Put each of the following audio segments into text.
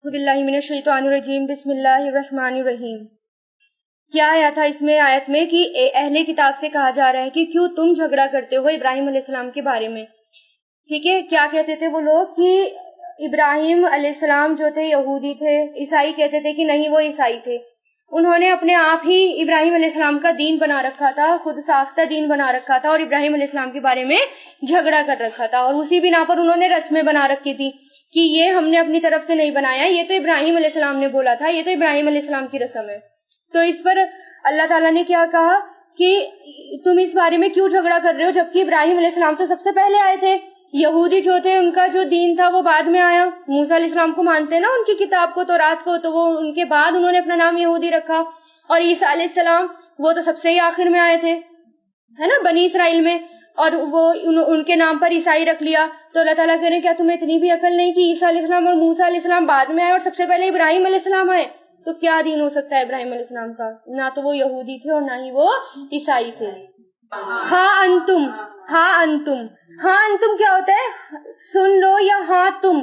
باللہ من الشیطان الرجیم بسم اللہ الرحمن الرحیم. کیا آیا تھا اس میں آیت میں کہ اہل کتاب سے کہا جا رہا ہے کہ کیوں تم جھگڑا کرتے ہو ابراہیم علیہ السلام کے بارے میں. ٹھیک ہے, کیا کہتے تھے وہ لوگ کہ ابراہیم علیہ السلام جو تھے یہودی تھے, عیسائی کہتے تھے کہ نہیں وہ عیسائی تھے. انہوں نے اپنے آپ ہی ابراہیم علیہ السلام کا دین بنا رکھا تھا, خود ساختہ دین بنا رکھا تھا, اور ابراہیم علیہ السلام کے بارے میں جھگڑا کر رکھا تھا, اور اسی بنا پر انہوں نے رسمیں بنا رکھی تھی کہ یہ ہم نے اپنی طرف سے نہیں بنایا, یہ تو ابراہیم علیہ السلام نے بولا تھا, یہ تو ابراہیم علیہ السلام کی رسم ہے. تو اس پر اللہ تعالیٰ نے کیا کہا کہ تم اس بارے میں کیوں جھگڑا کر رہے ہو جبکہ ابراہیم علیہ السلام تو سب سے پہلے آئے تھے. یہودی جو تھے ان کا جو دین تھا وہ بعد میں آیا. موسیٰ علیہ السلام کو مانتے نا, ان کی کتاب کو, تورات کو, تو وہ ان کے بعد انہوں نے اپنا نام یہودی رکھا. اور عیسیٰ علیہ السلام وہ تو سب سے ہی آخر میں آئے تھے, ہے نا, بنی اسرائیل میں, اور وہ ان کے نام پر عیسائی رکھ لیا. تو اللہ تعالیٰ کہہ رہے ہیں کیا تمہیں اتنی بھی عقل نہیں کہ عیسیٰ علیہ السلام اور موسیٰ علیہ السلام بعد میں آئے اور سب سے پہلے ابراہیم علیہ السلام آئے؟ تو کیا دین ہو سکتا ہے ابراہیم علیہ السلام کا؟ نہ تو وہ یہودی تھے اور نہ ہی وہ عیسائی تھے. ہاں انتم, ہاں انتم, ہاں انتم کیا ہوتا ہے؟ سن لو یا ہاں تم.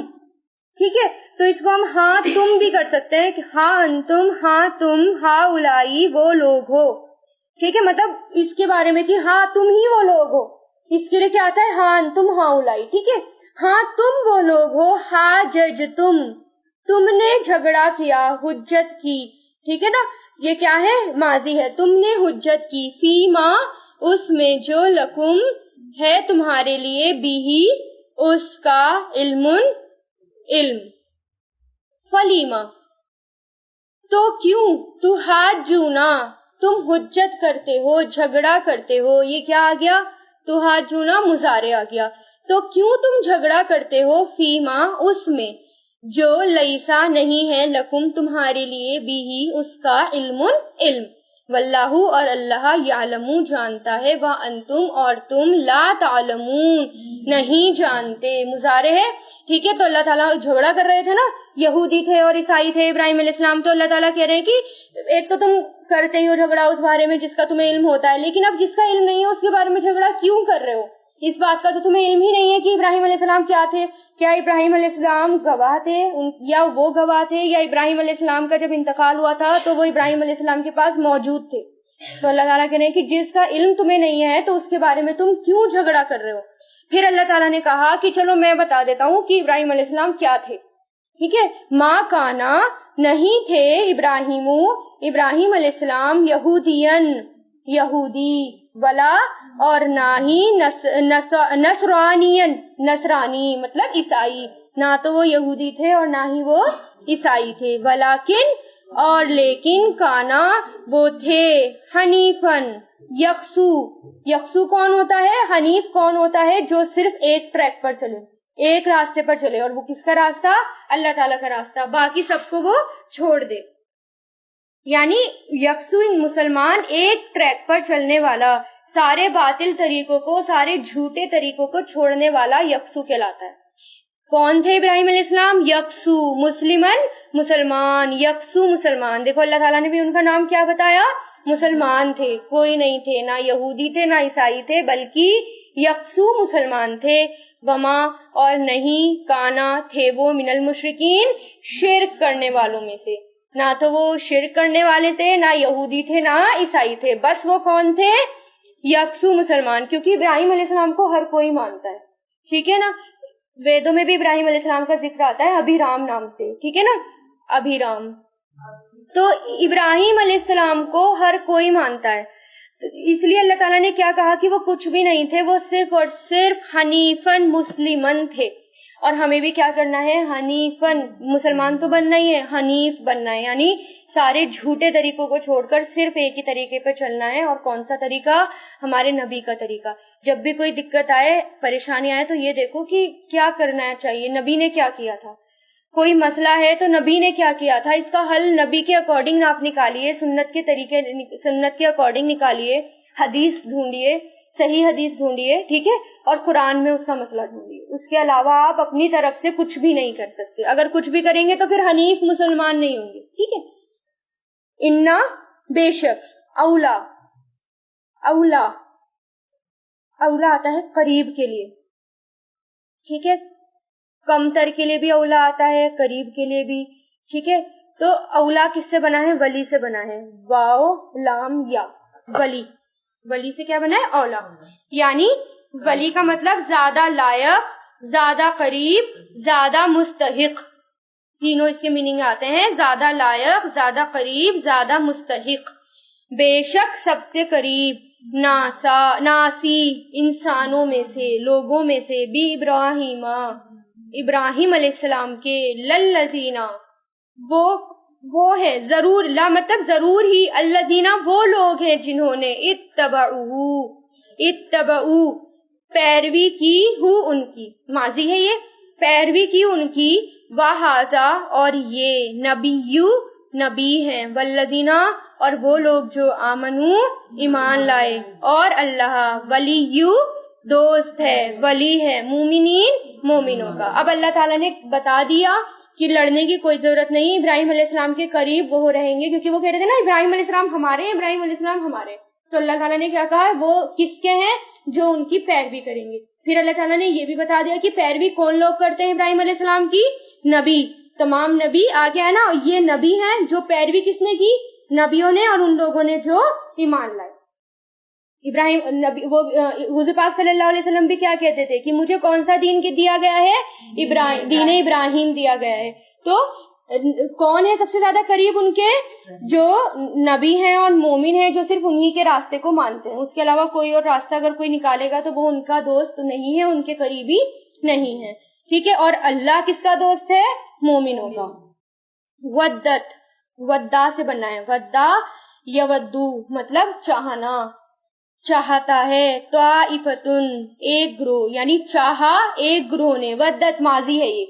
ٹھیک ہے, تو اس کو ہم ہاں تم بھی کر سکتے ہیں کہ ہاں انتم, ہاں تم, ہاں اولائی وہ لوگ ہو. ٹھیک ہے, مطلب اس کے بارے میں کہ ہاں تم ہی وہ لوگ ہو, اس کے لیے کیا آتا ہے؟ ہاں انتم, ہاں اولائی. ٹھیک ہے, ہاں تم وہ لوگ ہو, ہاں جج تم نے جھگڑا کیا, حجت کی. ٹھیک ہے نا, یہ کیا ہے؟ ماضی ہے. تم نے حجت کی, فی ما اس میں, جو لکم ہے تمہارے لیے, بھی اس کا, علم فلیما تو کیوں, تو حاجونا تم حجت کرتے ہو, جھگڑا کرتے ہو. یہ کیا آ گیا؟ تو حاجونا مضارع آ گیا. تو کیوں تم جھگڑا کرتے ہو, فیما اس میں, جو لیسا نہیں ہے, لکم تمہارے لیے, بھی اس کا, علم واللہ اور اللہ, یعلم جانتا ہے, وانتم اور تم, لا تعلمون نہیں جانتے. مضارع ہے. ٹھیک ہے, تو اللہ تعالیٰ جھگڑا کر رہے تھے نا, یہودی تھے اور عیسائی تھے ابراہیم علیہ السلام, تو اللہ تعالیٰ کہہ رہے ہیں کہ ایک تو تم کرتے ہی ہو جھگڑا اس بارے میں جس کا تمہیں علم ہوتا ہے, لیکن اب جس کا علم نہیں ہے اس کے بارے میں جھگڑا کیوں کر رہے ہو؟ اس بات کا تو تمہیں علم ہی نہیں ہے کہ ابراہیم علیہ السلام کیا تھے. کیا ابراہیم علیہ السلام گواہ تھے, یا وہ گواہ تھے, یا ابراہیم علیہ السلام کا جب انتقال ہوا تھا تو وہ ابراہیم علیہ السلام کے پاس موجود تھے؟ تو اللہ تعالیٰ کہہ رہے ہیں کہ جس کا علم تمہیں نہیں ہے تو اس کے بارے میں تم کیوں جھگڑا کر رہے ہو. پھر اللہ تعالیٰ نے کہا کہ چلو میں بتا دیتا ہوں کہ ابراہیم علیہ السلام کیا تھے. ٹھیک ہے, ما کانا نہیں تھے, ابراہیم علیہ السلام, یہودی, ولا اور نہ ہی نصرانی مطلب عیسائی, نہ تو وہ یہودی تھے اور نہ ہی وہ عیسائی تھے. ولیکن اور لیکن, کانا وہ تھے, حنیفن یکسو کون ہوتا ہے؟ حنیف کون ہوتا ہے؟ جو صرف ایک ٹریک پر چلے, ایک راستے پر چلے, اور وہ کس کا راستہ؟ اللہ تعالیٰ کا راستہ, باقی سب کو وہ چھوڑ دے. یعنی یکسو مسلمان ایک ٹریک پر چلنے والا, سارے باطل طریقوں کو, سارے جھوٹے طریقوں کو چھوڑنے والا یکسو کہلاتا ہے. کون تھے ابراہیم علیہ السلام؟ یکسو, مسلمان, یکسو مسلمان. دیکھو اللہ تعالیٰ نے بھی ان کا نام کیا بتایا؟ مسلمان تھے, کوئی نہیں تھے, نہ یہودی تھے نہ عیسائی تھے, بلکہ یکسو مسلمان تھے. وما اور نہیں, کانا تھے وہ, من المشرکین شرک کرنے والوں میں سے, نہ تو وہ شرک کرنے والے تھے, نہ یہودی تھے نہ عیسائی تھے, بس وہ کون تھے؟ یکسو مسلمان. کیونکہ ابراہیم علیہ السلام کو ہر کوئی مانتا ہے. ٹھیک ہے نا, ویدوں میں بھی ابراہیم علیہ السلام کا ذکر آتا ہے ابھیرام نام سے. ٹھیک ہے نا, ابھیرام. تو ابراہیم علیہ السلام کو ہر کوئی مانتا ہے, اس لیے اللہ تعالیٰ نے کیا کہا کہ وہ کچھ بھی نہیں تھے, وہ صرف اور صرف حنیفن مسلمن تھے. اور ہمیں بھی کیا کرنا ہے؟ حنیفن, مسلمان تو بننا ہی ہے, حنیف بننا ہے, یعنی سارے جھوٹے طریقوں کو چھوڑ کر صرف ایک ہی طریقے پہ چلنا ہے. اور کون سا طریقہ؟ ہمارے نبی کا طریقہ. جب بھی کوئی دقت آئے, پریشانی آئے, تو یہ دیکھو کہ کیا کرنا چاہیے, نبی نے کیا کیا تھا. کوئی مسئلہ ہے تو نبی نے کیا کیا تھا, اس کا حل نبی کے اکارڈنگ آپ نکالیے, سنت کے اکارڈنگ نکالیے, حدیث ڈھونڈیے, صحیح حدیث ڈھونڈیے. ٹھیک ہے, اور قرآن میں اس کا مسئلہ ڈھونڈیے. اس کے علاوہ آپ اپنی طرف سے کچھ بھی نہیں کر سکتے. اگر کچھ بھی کریں گے تو پھر حنیف مسلمان نہیں ہوں گے. ٹھیک ہے, انا بے شک, اولا آتا ہے قریب کے لیے. ٹھیک ہے, کم تر کے لیے بھی اولا آتا ہے, قریب کے لیے بھی. ٹھیک ہے. تو اولا کس سے بنا ہے؟ ولی سے بنا ہے. واو لام یا ولی. ولی سے کیا بنا ہے؟ اولا. یعنی ولی کا مطلب زیادہ لائق، زیادہ قریب، زیادہ مستحق. تینوں اس کے میننگ آتے ہیں، زیادہ لائق، زیادہ قریب، زیادہ مستحق. بے شک سب سے قریب، ناسی انسانوں میں سے، لوگوں میں سے، بھی ابراہیم ابراہیم علیہ السلام کے، للذینا وہ ہے ضرور، لا مطلب ضرور ہی، الذینا وہ لوگ ہیں جنہوں نے اتبعو پیروی کی ہو ان کی، ماضی ہے یہ، پیروی کی ان کی، وہذا اور یہ نبی ہیں، والذینا اور وہ لوگ جو آمنو ایمان لائے، اور اللہ ولی دوست ہے، ولی ہے مومنوں کا. اب اللہ تعالیٰ نے بتا دیا کہ لڑنے کی کوئی ضرورت نہیں، ابراہیم علیہ السلام کے قریب وہ رہیں گے، کیونکہ وہ کہہ رہے تھے نا ابراہیم علیہ السلام ہمارے ہیں، ابراہیم علیہ السلام ہمارے. تو اللہ تعالیٰ نے کیا کہا؟ وہ کس کے ہیں؟ جو ان کی پیروی کریں گے. پھر اللہ تعالیٰ نے یہ بھی بتا دیا کہ پیروی کون لوگ کرتے ہیں ابراہیم علیہ السلام کی؟ نبی. تمام نبی آگے ہے نا، یہ نبی ہیں. جو پیروی کس نے کی؟ نبیوں نے، اور ان لوگوں نے جو ایمان لائے. ابراہیم نبی، وہ حضور پاک صلی اللہ علیہ وسلم بھی کیا کہتے تھے کہ مجھے کون سا دین دیا گیا ہے؟ دین ابراہیم دیا گیا ہے. تو کون ہے سب سے زیادہ قریب ان کے؟ جو نبی ہیں اور مومن ہیں، جو صرف انہی کے راستے کو مانتے ہیں. اس کے علاوہ کوئی اور راستہ اگر کوئی نکالے گا تو وہ ان کا دوست نہیں ہے، ان کے قریبی نہیں ہے. ٹھیک ہے. اور اللہ کس کا دوست ہے؟ مومنوں کا. ودا سے بننا ہے. ودا یودو مطلب چاہنا، چاہتا ہے. طائفتن ایک گروہ، یعنی چاہا ایک گروہ نے. ودت ماضی ہے یہ.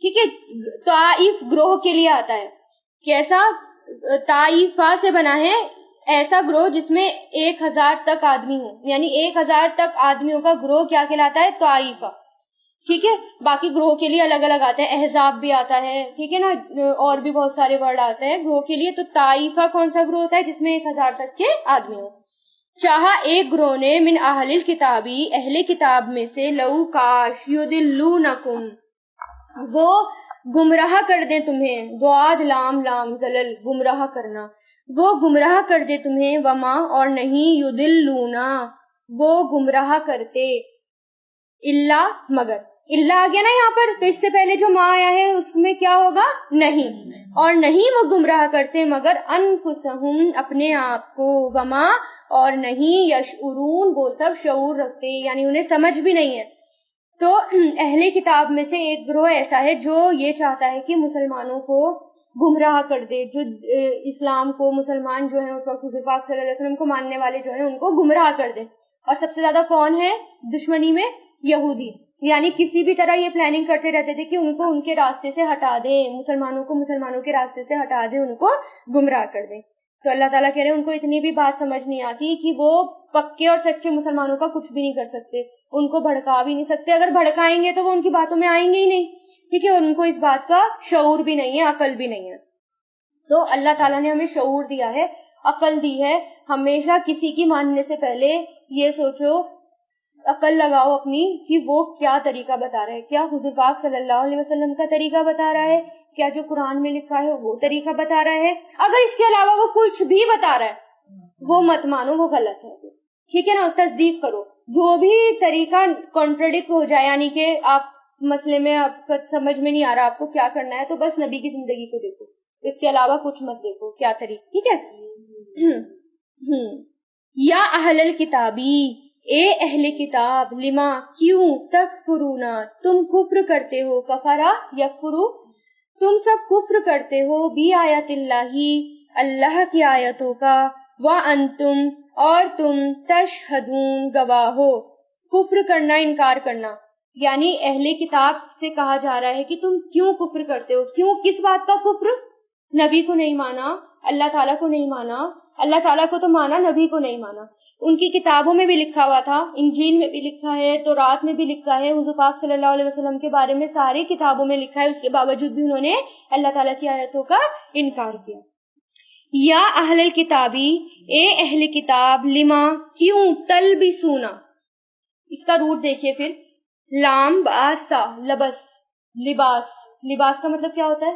ٹھیک ہے. طائف گروہ کے لیے آتا ہے. کیسا؟ طائفہ سے بنا ہے ایسا گروہ جس میں 1000 تک آدمی ہوں، یعنی 1000 تک آدمیوں کا گروہ کیا کہلاتا ہے؟ طائفہ. ٹھیک ہے. باقی گروہ کے لیے الگ الگ آتا ہے، احزاب بھی آتا ہے، ٹھیک ہے نا، اور بھی بہت سارے ورڈ آتے ہیں گروہ کے لیے. تو طائفہ کون سا گروہ ہوتا ہے؟ جس میں 1000 تک کے آدمی ہوں. چاہا ایک گروہ نے، من اہل الکتابی اہل کتاب میں سے، لو کاش، یضلونکم وہ گمراہ کر دے تمہیں، ضاد لام لام زلل گمراہ کرنا، وہ گمراہ کر دے تمہیں، وما اور نہیں، یضلونا وہ گمراہ کرتے، اللہ مگر. اللہ آ گیا نا یہاں پر، تو اس سے پہلے جو ما آیا ہے اس میں کیا ہوگا؟ نہیں. اور نہیں وہ گمراہ کرتے مگر انفسہم اپنے آپ کو، وما اور نہیں، یشعرون وہ سب شعور رکھتے، یعنی انہیں سمجھ بھی نہیں ہے. تو اہل کتاب میں سے ایک گروہ ایسا ہے جو یہ چاہتا ہے کہ مسلمانوں کو گمراہ کر دے، جو اسلام کو، مسلمان جو ہیں اس وقت حضور پاک صلی اللہ علیہ وسلم کو ماننے والے جو ہیں ان کو گمراہ کر دے. اور سب سے زیادہ کون ہے دشمنی میں؟ یہودی. یعنی کسی بھی طرح یہ پلاننگ کرتے رہتے تھے کہ ان کو ان کے راستے سے ہٹا دے، مسلمانوں کو مسلمانوں کے راستے سے ہٹا دے، ان کو گمراہ کر دے. تو اللہ تعالیٰ کہہ رہے ہیں ان کو اتنی بھی بات سمجھ نہیں آتی کہ وہ پکے اور سچے مسلمانوں کا کچھ بھی نہیں کر سکتے، ان کو بھڑکا بھی نہیں سکتے. اگر بھڑکائیں گے تو وہ ان کی باتوں میں آئیں گے ہی نہیں. ٹھیک ہے. اور ان کو اس بات کا شعور بھی نہیں ہے، عقل بھی نہیں ہے. تو اللہ تعالیٰ نے ہمیں شعور دیا ہے، عقل دی ہے. ہمیشہ کسی کی ماننے سے پہلے یہ سوچو، عقل لگاؤ اپنی کہ وہ کیا طریقہ بتا رہا ہے. کیا حضور پاک صلی اللہ علیہ وسلم کا طریقہ بتا رہا ہے؟ کیا جو قرآن میں لکھا ہے وہ طریقہ بتا رہا ہے؟ اگر اس کے علاوہ وہ کچھ بھی بتا رہا ہے وہ مت مانو، وہ غلط ہے. ٹھیک ہے نا. تصدیق کرو. جو بھی طریقہ کنٹراڈکٹ ہو جائے، یعنی کہ آپ مسئلے میں آپ کو سمجھ میں نہیں آ رہا آپ کو کیا کرنا ہے، تو بس نبی کی زندگی کو دیکھو، اس کے علاوہ کچھ مت دیکھو کیا طریقہ. ٹھیک ہے. یا اہل الکتابی اے اہل کتاب، لما کیوں، تکفرونا تم کفر کرتے ہو، کفرا یکفرو تم سب کفر کرتے ہو، بی آیت اللہ اللہ کی آیتوں کا، وانتم اور تم تشہدون گواہ ہو. کفر کرنا، انکار کرنا، یعنی اہل کتاب سے کہا جا رہا ہے کہ تم کیوں کفر کرتے ہو. کیوں؟ کس بات کا کفر؟ نبی کو نہیں مانا، اللہ تعالیٰ کو نہیں مانا. اللہ تعالیٰ کو تو مانا، نبی کو نہیں مانا. ان کی کتابوں میں بھی لکھا ہوا تھا، انجیل میں بھی لکھا ہے، تورات میں بھی لکھا ہے، حضور پاک صلی اللہ علیہ وسلم کے بارے میں ساری کتابوں میں لکھا ہے. اس کے باوجود بھی انہوں نے اللہ تعالیٰ کی آیتوں کا انکار کیا. یا اہل الکتابی اے اہل کتاب، لما کیوں، تلبسونا اس کا روٹ دیکھیے. پھر لام باسا لبس، لباس. لباس کا مطلب کیا ہوتا ہے؟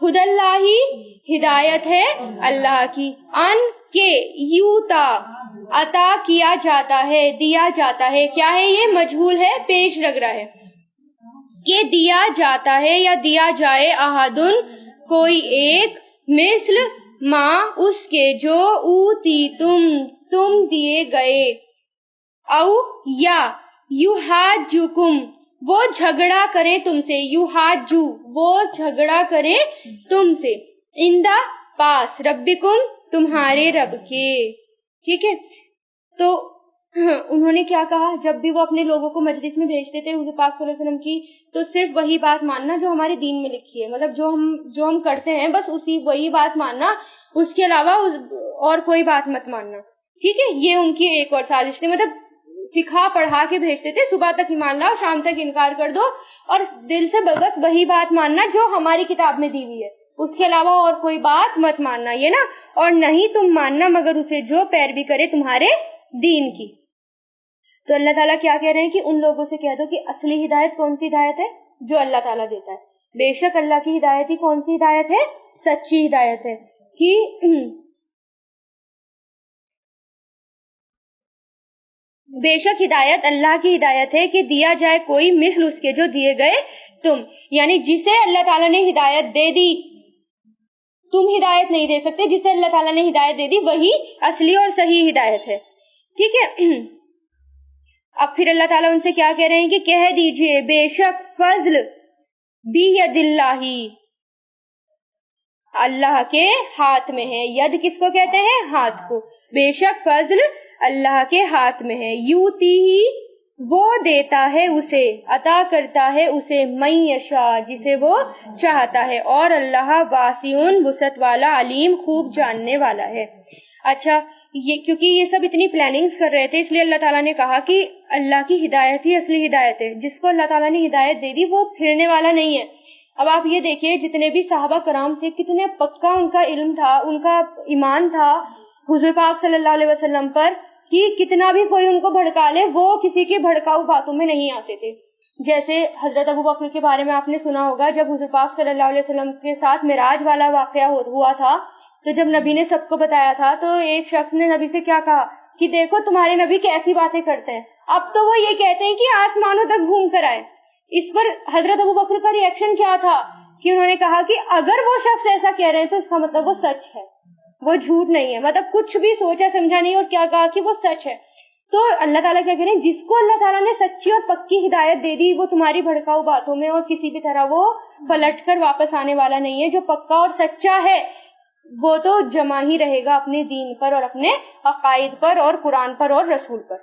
خود اللہ ہدایت ہے اللہ کی، ان کے یوتا عطا کیا جاتا ہے، دیا جاتا ہے، کیا ہے یہ مجہول ہے، پیش لگ رہا ہے کہ دیا جاتا ہے یا دیا جائے، احدن کوئی ایک، مثل ما اس کے جو اوتی تم دیے گئے، او یا یحاجکم وہ جھگڑا کرے تم سے، یحاجو وہ جھگڑا کرے تم سے، اندہ پاس، ربکم تمہارے رب کے، ٹھیک ہے۔ تو انہوں نے کیا کہا، جب بھی وہ اپنے لوگوں کو مجلس میں بھیجتے تھے حضور پاک صلی اللہ علیہ وسلم کی، تو صرف وہی بات ماننا جو ہمارے دین میں لکھی ہے، مطلب جو ہم کرتے ہیں بس وہی بات ماننا، اس کے علاوہ اور کوئی بات مت ماننا، ٹھیک ہے۔ یہ ان کی ایک اور سازش تھی، مطلب سکھا پڑھا کے بھیجتے تھے، صبح تک ایمان لاؤ شام تک انکار کر دو، اور دل سے بس وہی بات ماننا جو ہماری کتاب میں دی ہوئی ہے، اس کے علاوہ اور کوئی بات مت ماننا، یہ نا، اور نہیں تم ماننا مگر اسے جو پیروی کرے تمہارے دین کی۔ تو اللہ تعالیٰ کیا کہہ رہے ہیں کہ ان لوگوں سے کہہ دو کہ اصلی ہدایت کون سی ہدایت ہے، جو اللہ تعالیٰ دیتا ہے، بے شک اللہ کی ہدایت ہی کون سی ہدایت ہے، سچی ہدایت ہے، کہ بے شک ہدایت اللہ کی ہدایت ہے کہ دیا جائے کوئی مثل اس کے جو دیے گئے تم، یعنی جسے اللہ تعالیٰ نے ہدایت دے دی، تم ہدایت نہیں دے سکتے، جسے اللہ تعالیٰ نے ہدایت دے دی وہی اصلی اور صحیح ہدایت ہے، ٹھیک ہے۔ اب پھر اللہ تعالیٰ ان سے کیا کہہ رہے ہیں کہ کہہ دیجئے بے شک فضل بید اللہ اللہ کے ہاتھ میں ہے، ید کس کو کہتے ہیں، ہاتھ کو، بے شک فضل اللہ کے ہاتھ میں ہے، یوتی ہی وہ دیتا ہے اسے، عطا کرتا ہے اسے، من یشاء جسے وہ چاہتا ہے، اور اللہ واسع وسعت والا، علیم خوب جاننے والا ہے۔ اچھا، یہ کیونکہ یہ سب اتنی پلاننگز کر رہے تھے، اس لیے اللہ تعالیٰ نے کہا کہ اللہ کی ہدایت ہی اصلی ہدایت ہے، جس کو اللہ تعالیٰ نے ہدایت دے دی وہ پھرنے والا نہیں ہے۔ اب آپ یہ دیکھیے جتنے بھی صحابہ کرام تھے کتنے پکا ان کا علم تھا، ان کا ایمان تھا حضور پاک صلی اللہ علیہ وسلم پر، کہ کتنا بھی کوئی ان کو بھڑکا لے وہ کسی کی بھڑکاؤ باتوں میں نہیں آتے تھے۔ جیسے حضرت ابو بکر کے بارے میں آپ نے سنا ہوگا، جب حضور پاک صلی اللہ علیہ وسلم کے ساتھ معراج والا واقعہ ہوا تھا، تو جب نبی نے سب کو بتایا تھا تو ایک شخص نے نبی سے کیا کہا کہ دیکھو تمہارے نبی کیسی باتیں کرتے ہیں، اب تو وہ یہ کہتے ہیں کہ آسمانوں تک گھوم کر آئے۔ اس پر حضرت ابو بکر کا ری ایکشن کیا تھا کہ انہوں نے کہا کہ اگر وہ شخص ایسا کہہ رہے ہیں تو اس کا مطلب وہ سچ ہے، وہ جھوٹ نہیں ہے، مطلب کچھ بھی سوچا سمجھا نہیں، اور کیا کہا کہ وہ سچ ہے۔ تو اللہ تعالیٰ کیا کہہ رہے ہیں، جس کو اللہ تعالیٰ نے سچی اور پکی ہدایت دے دی وہ تمہاری بھڑکاؤ باتوں میں اور کسی بھی طرح وہ پلٹ کر واپس آنے والا نہیں ہے۔ جو پکا اور سچا ہے وہ تو جمع ہی رہے گا اپنے دین پر اور اپنے عقائد پر اور قرآن پر اور رسول پر۔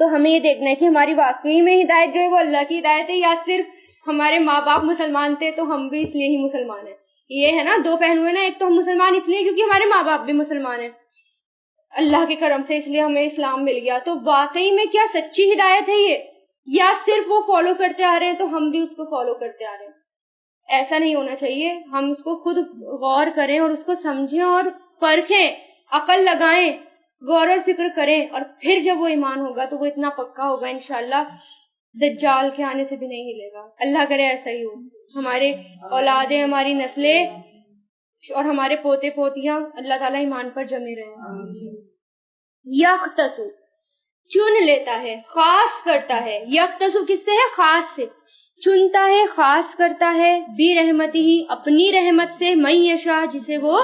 تو ہمیں یہ دیکھنا ہے کہ ہماری واقعی میں ہدایت جو ہے وہ اللہ کی ہدایت ہے، یا صرف ہمارے ماں باپ مسلمان تھے تو ہم بھی اس لیے ہی مسلمان ہیں۔ یہ ہے نا، دو پہلو ہے نا، ایک تو ہم مسلمان اس لیے کیونکہ ہمارے ماں باپ بھی مسلمان ہیں، اللہ کے کرم سے اس لیے ہمیں اسلام مل گیا۔ تو واقعی میں کیا سچی ہدایت ہے یہ، یا صرف وہ فالو کرتے آ رہے ہیں تو ہم بھی اس کو فالو کرتے آ رہے ہیں؟ ایسا نہیں ہونا چاہیے، ہم اس کو خود غور کریں اور اس کو سمجھیں اور پرکھیں، عقل لگائیں، غور اور فکر کریں، اور پھر جب وہ ایمان ہوگا تو وہ اتنا پکا ہوگا انشاءاللہ دجال کے آنے سے بھی نہیں ہلے گا۔ اللہ کرے ایسا ہی ہو، ہمارے اولادیں، ہماری نسلیں اور ہمارے پوتے پوتیاں اللہ تعالیٰ ایمان پر جمے رہے۔ یختصو چن لیتا ہے، خاص کرتا ہے، یختصو کس سے ہے، خاص سے، چنتا ہے، خاص کرتا ہے، بی رحمتی ہی اپنی رحمت سے، من یشاء جسے وہ